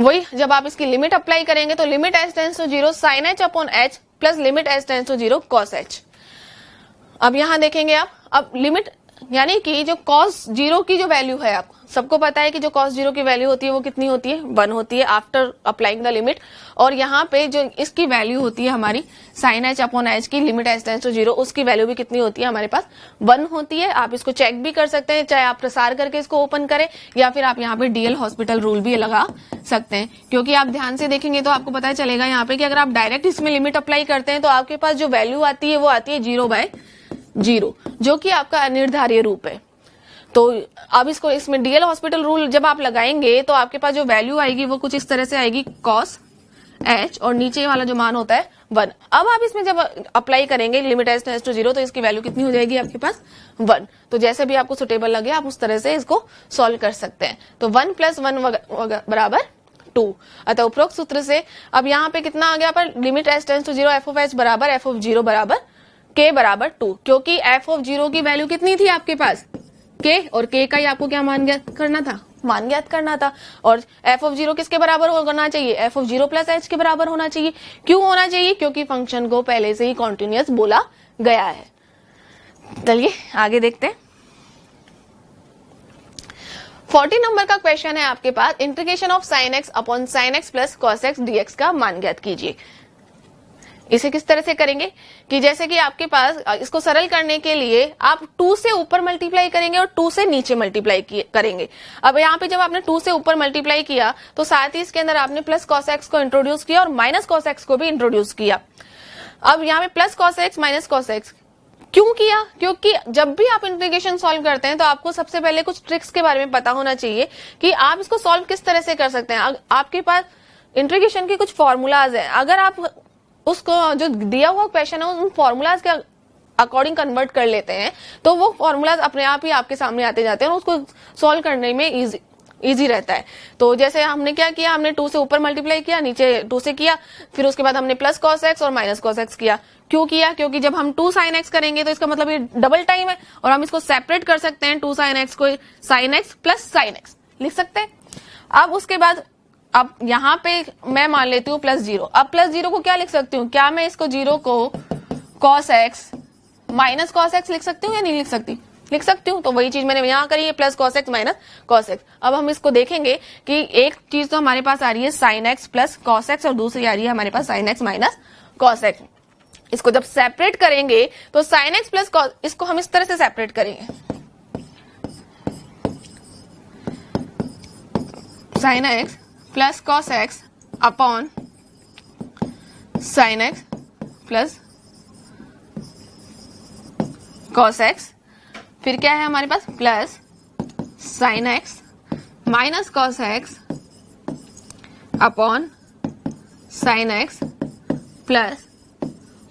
[SPEAKER 3] वही जब आप इसकी लिमिट अप्लाई करेंगे तो limit h tends to 0 sine h upon h plus limit h tends to 0 cos h। अब यहां देखेंगे आप, अब लिमिट यानी कि जो cos 0 की जो वैल्यू है, आप सबको पता है कि जो cos 0 की वैल्यू होती है वो कितनी होती है 1 होती है आफ्टर अप्लाइंग द लिमिट, और यहाँ पे जो इसकी वैल्यू होती है हमारी साइन h अपॉन h की लिमिट h टेंड्स टू 0, उसकी वैल्यू भी कितनी होती है हमारे पास 1 होती है। आप इसको चेक भी कर सकते हैं, चाहे आप प्रसार करके इसको ओपन करें या फिर आप यहाँ पे डीएल हॉस्पिटल रूल भी लगा सकते हैं, क्योंकि आप ध्यान से देखेंगे तो आपको पता चलेगा यहाँ पे कि अगर आप डायरेक्ट इसमें लिमिट अप्लाई करते हैं तो आपके पास जो वैल्यू आती है वो आती है 0/0, जो कि आपका अनिर्धारीय रूप है। तो अब इसको इसमें डीएल हॉस्पिटल रूल जब आप लगाएंगे तो आपके पास जो वैल्यू आएगी वो कुछ इस तरह से आएगी cos h, और नीचे वाला जो मान होता है 1। अब आप इसमें जब अप्लाई करेंगे लिमिट h टेंड्स टू 0 तो इसकी वैल्यू कितनी हो जाएगी आपके पास 1। तो जैसे भी आपको सुटेबल लगे आप उस तरह से इसको सॉल्व कर सकते हैं। तो 1 + 1 बराबर 2। अतः उपरोक्त सूत्र से अब यहाँ पे कितना आ गया पर limit h tends to 0 f of h बराबर f of 0 बराबर k बराबर 2, क्योंकि f of 0 की वैल्यू कितनी थी आपके पास k, और k का ही आपको क्या मान ज्ञात करना था, मान ज्ञात करना था। और f of 0 किसके बराबर होना चाहिए, f of 0 प्लस h के बराबर होना चाहिए। क्यों होना चाहिए, क्योंकि फंक्शन को पहले से ही कॉन्टिन्यूअस बोला गया है। चलिए आगे देखते हैं। 40 नंबर का क्वेश्चन है आपके पास, integration of sin x upon sin x plus cos x dx का मान ज्ञात कीजिए। इसे किस तरह से करेंगे कि जैसे कि आपके पास इसको सरल करने के लिए आप 2 से ऊपर मल्टीप्लाई करेंगे और 2 से नीचे मल्टीप्लाई करेंगे। अब यहाँ पे जब आपने 2 से ऊपर मल्टीप्लाई किया तो साथ ही इसके अंदर आपने प्लस cos x को इंट्रोड्यूस किया और माइनस cos x को भी इंट्रोड्यूस किया। अब यहाँ पे plus cos x minus cos x क्यों किया, क्योंकि जब भी आप इंटीग्रेशन सॉल्व करते हैं तो आपको सबसे पहले कुछ ट्रिक्स के बारे में पता होना चाहिए कि आप इसको सॉल्व किस तरह से कर सकते हैं। आपके पास इंटीग्रेशन के कुछ फॉर्मूलाज हैं, अगर आप उसको जो दिया हुआ क्वेश्चन है उन फॉर्मूलाज के अकॉर्डिंग कन्वर्ट कर लेते हैं तो वो फॉर्मूलाज अपने आप ही आपके सामने आते जाते हैं और उसको सॉल्व करने में इजी रहता है। तो जैसे हमने क्या किया, हमने 2 से ऊपर मल्टीप्लाई किया, नीचे 2 से किया, फिर उसके बाद हमने प्लस cos x और माइनस cos x किया। क्यों किया, क्योंकि जब हम 2 sin x करेंगे तो इसका मतलब ये डबल टाइम है और हम इसको सेपरेट कर सकते हैं। 2 sin x को sin x plus sin x लिख सकते हैं। अब उसके बाद अब यहाँ पे मैं मान लेती हूँ +0। अब +0 को क्या लिख सकती हूँ, क्या मैं इसको 0 को cos x minus cos x लिख सकती हूँ या नहीं लिख सकती, लिख सकती हूँ। तो वही चीज मैंने यहाँ करी है, plus cos x minus cos x। अब हम इसको देखेंगे कि एक चीज तो हमारे पास आ रही है sin x plus cos x और दूसरी आ रही है हमारे पास sin x minus cos x। इसको जब सेपरेट करेंगे तो sin x प्लस cos, इसको हम इस तरह से सेपरेट करेंगे, sin x plus cos x upon sin x plus cos x, फिर क्या है हमारे पास plus sin x minus cos x upon sin x plus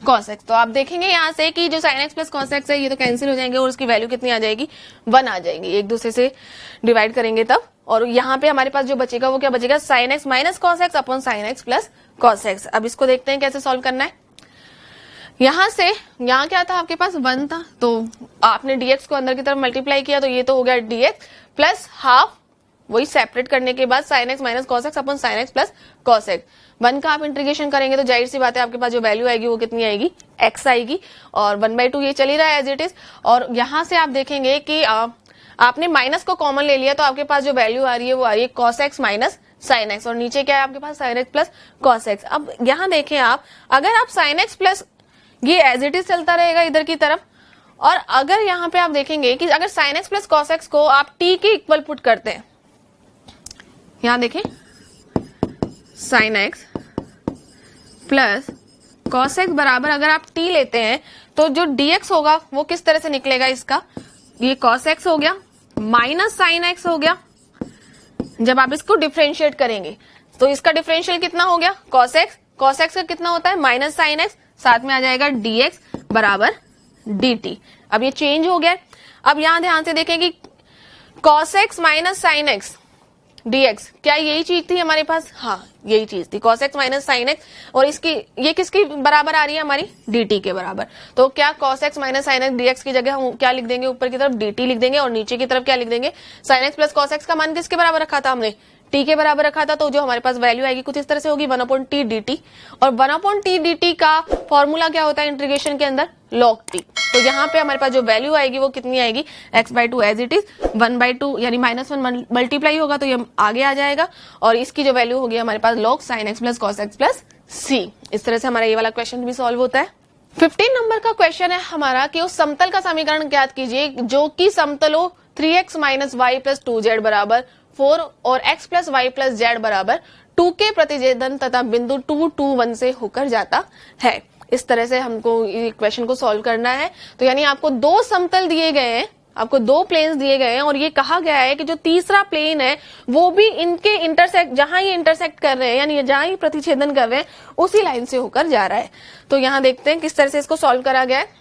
[SPEAKER 3] cos x। तो आप देखेंगे यहाँ से कि जो sin x plus cos x है ये तो कैंसिल हो जाएंगे और उसकी वैल्यू कितनी आ जाएगी 1 आ जाएगी, एक दूसरे से डिवाइड करेंगे तब। और यहाँ पे हमारे पास जो बचेगा वो क्या बचेगा, sin x minus cos x upon sin x plus cos x। अब इसको देखते हैं कैसे सॉल्व करना है। यहाँ से यहाँ क्या था आपके पास 1 था, तो आपने dx को अंदर की तरफ मल्टीप्लाई किया तो ये तो हो गया dx प्लस हाफ, वही सेपरेट करने के बाद sin x minus cos x upon sin x plus cos x। 1 का आप इंटीग्रेशन करेंगे तो जाहिर सी बात है आपके पास जो वैल्यू आएगी वो कितनी आएगी, x आएगी, और 1/2 ये चल ही रहा है एज इट इज। और यहाँ से आप देखेंगे कि आपने माइनस को कॉमन ले लिया तो आपके पास जो वैल्यू आ रही है वो आ रही है cos x minus sin x, और नीचे क्या है आपके पास sin x plus cos x। अब यहाँ देखें आप, अगर आप sin x प्लस ये एज इट इज चलता रहेगा इधर की तरफ, और अगर यहाँ पे आप देखेंगे कि अगर sin x plus cos x को आप t के इक्वल पुट करते हैं, यहाँ देखें sin x plus cos x बराबर अगर आप t लेते हैं तो जो dx होगा वो किस तरह से निकलेगा इसका, ये cos x हो गया माइनस sin x हो गया। जब आप इसको डिफरेंशिएट करेंगे तो इसका डिफरेंशियल कितना हो गया cos x का कितना होता है माइनस sin x, साथ में आ जाएगा dx बराबर dt। अब ये चेंज हो गया। अब यहां ध्यान से देखें कि cos x minus sin x dx, क्या यही चीज थी हमारे पास? हाँ यही चीज थी, cos x minus sin x, और इसकी ये किसकी बराबर आ रही है हमारी dt के बराबर। तो क्या cos x minus sin x dx की जगह हम क्या लिख देंगे, ऊपर की तरफ dt लिख देंगे और नीचे की तरफ क्या लिख देंगे, sin x plus cos x का मान किसके बराबर रखा था हमने, t के बराबर रखा था। तो जो हमारे पास वैल्यू आएगी कुछ इस तरह से होगी 1/t dt, और 1/t dt का फॉर्मूला क्या होता है इंटीग्रेशन के अंदर, log t। तो यहाँ पे हमारे पास जो वैल्यू आएगी वो कितनी आएगी, x/2 एज इट इज 1/2 यानी -1 मल्टीप्लाई होगा तो ये आगे आ जाएगा, और इसकी जो वैल्यू होगी हमारे पास log sin x plus cos x plus c। इस तरह से हमारा ये वाला क्वेश्चन भी सॉल्व होता है। 15 नंबर का क्वेश्चन है हमारा कि उस समतल का समीकरण ज्ञात कीजिए जो कि समतलों 3x minus y plus 2z बराबर 4 और x plus y plus z बराबर 2 के प्रतिच्छेदन तथा बिंदु 2, 2, 1 से होकर जाता है। इस तरह से हमको ये क्वेश्चन को सॉल्व करना है। तो यानी आपको दो समतल दिए गए हैं, आपको दो प्लेन्स दिए गए हैं, और ये कहा गया है कि जो तीसरा प्लेन है वो भी इनके इंटरसेक्ट, जहां ये इंटरसेक्ट कर रहे हैं यानी जहां ये प्रतिच्छेदन कर रहे हैं उसी लाइन से होकर जा रहा है। तो यहां देखते हैं किस तरह से इसको सॉल्व करा गया है।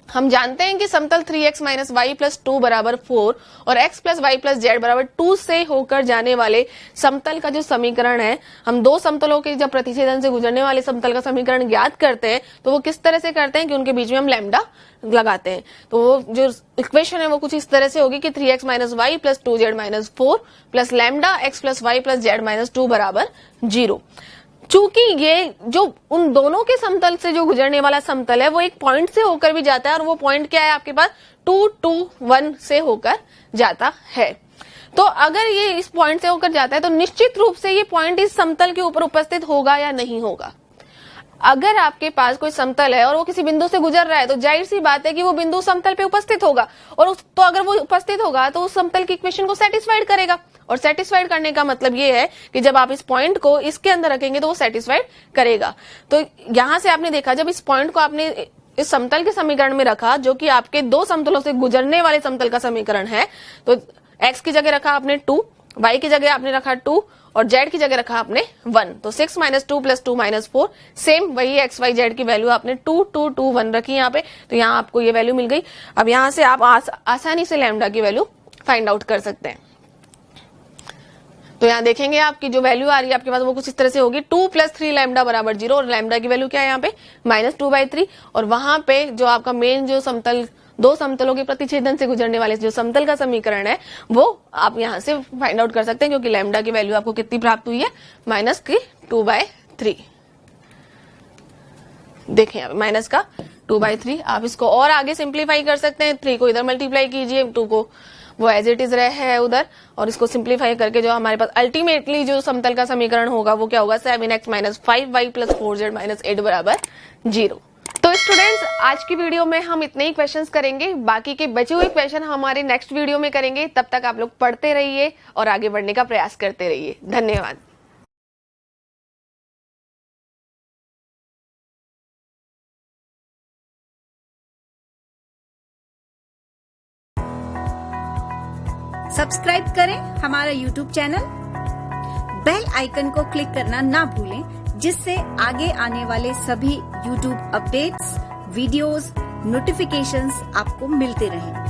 [SPEAKER 3] हम जानते हैं कि समतल 3x माइनस वाई प्लस 2 बराबर 4 और x plus y plus z बराबर 2 से होकर जाने वाले समतल का जो समीकरण है, हम दो समतलों के जब प्रतिच्छेदन से गुजरने वाले समतल का समीकरण ज्ञात करते हैं तो वो किस तरह से करते हैं कि उनके बीच में हम लैम्डा लगाते हैं। तो वो जो इक्वेशन है वो कुछ इस तरह से होगी कि 3x minus y plus 2z minus 4 plus lambda x plus y plus z minus 2 बराबर 0। चूंकि ये जो उन दोनों के समतल से जो गुजरने वाला समतल है वो एक पॉइंट से होकर भी जाता है, और वो पॉइंट क्या है आपके पास 2, 2, 1 से होकर जाता है। तो अगर ये इस पॉइंट से होकर जाता है तो निश्चित रूप से ये पॉइंट इस समतल के ऊपर उपस्थित होगा या नहीं होगा। अगर आपके पास कोई समतल है और वो किसी बिंदु से गुजर रहा है तो जाहिर सी बात है कि वो बिंदु समतल पे उपस्थित होगा, और तो अगर वो उपस्थित होगा तो उस समतल की इक्वेशन को सेटिस्फाइड करेगा, और सेटिस्फाइड करने का मतलब ये है कि जब आप इस पॉइंट को इसके अंदर रखेंगे तो वो सेटिस्फाइड करेगा। तो यहां से आपने देखा जब इस पॉइंट को आपने इस समतल के समीकरण में रखा जो कि आपके दो समतलों से गुजरने वाले समतल का समीकरण है, तो x की जगह रखा आपने 2, y की जगह आपने रखा 2 और z की जगह रखा आपने 1। तो 6 माइनस 2 प्लस 2 माइनस 4, सेम वही x y z की वैल्यू आपने 2, 2, 2, 1 रखी यहाँ पे, तो यहाँ आपको ये वैल्यू मिल गई। अब यहाँ से आप आसानी से लैम्डा की वैल्यू फाइंड आउट कर सकते हैं। तो यहाँ देखेंगे आपकी जो वैल्यू आ रही है आपके पास वो कुछ इस तरह से होगी 2 प्लस 3 लैम्डा बराबर 0, और लैम्डा की वैल्यू क्या है यहाँ पे -2/3, और वहां पे जो आपका मेन जो समतल दो समतलों के प्रतिच्छेदन से गुजरने वाले जो समतल का समीकरण है वो आप यहां से फाइंड आउट कर सकते हैं, क्योंकि लैम्डा की वैल्यू आपको कितनी प्राप्त हुई है -2/3। देखें अब माइनस का 2/3, आप इसको और आगे सिंप्लीफाई कर सकते हैं। 3 को इधर मल्टीप्लाई कीजिए, 2 को वो एज इट इज रहे है उधर, और इसको सिंप्लीफाई करके जो हमारे पास अल्टीमेटली जो समतल का समीकरण होगा वो क्या होगा 7x minus 5y plus 4z minus 8 बराबर 0। तो स्टूडेंट्स आज की वीडियो में हम इतने ही क्वेश्चंस करेंगे, बाकी के बचे हुए क्वेश्चन हमारे नेक्स्ट वीडियो में करेंगे। तब तक आप लोग पढ़ते रहिए और आगे बढ़ने का प्रयास करते रहिए। धन्यवाद।
[SPEAKER 1] सब्सक्राइब करें हमारा YouTube चैनल, बेल आइकन को क्लिक करना ना भूलें, जिससे आगे आने वाले सभी YouTube अपडेट्स, वीडियोस, नोटिफिकेशंस आपको मिलते रहें।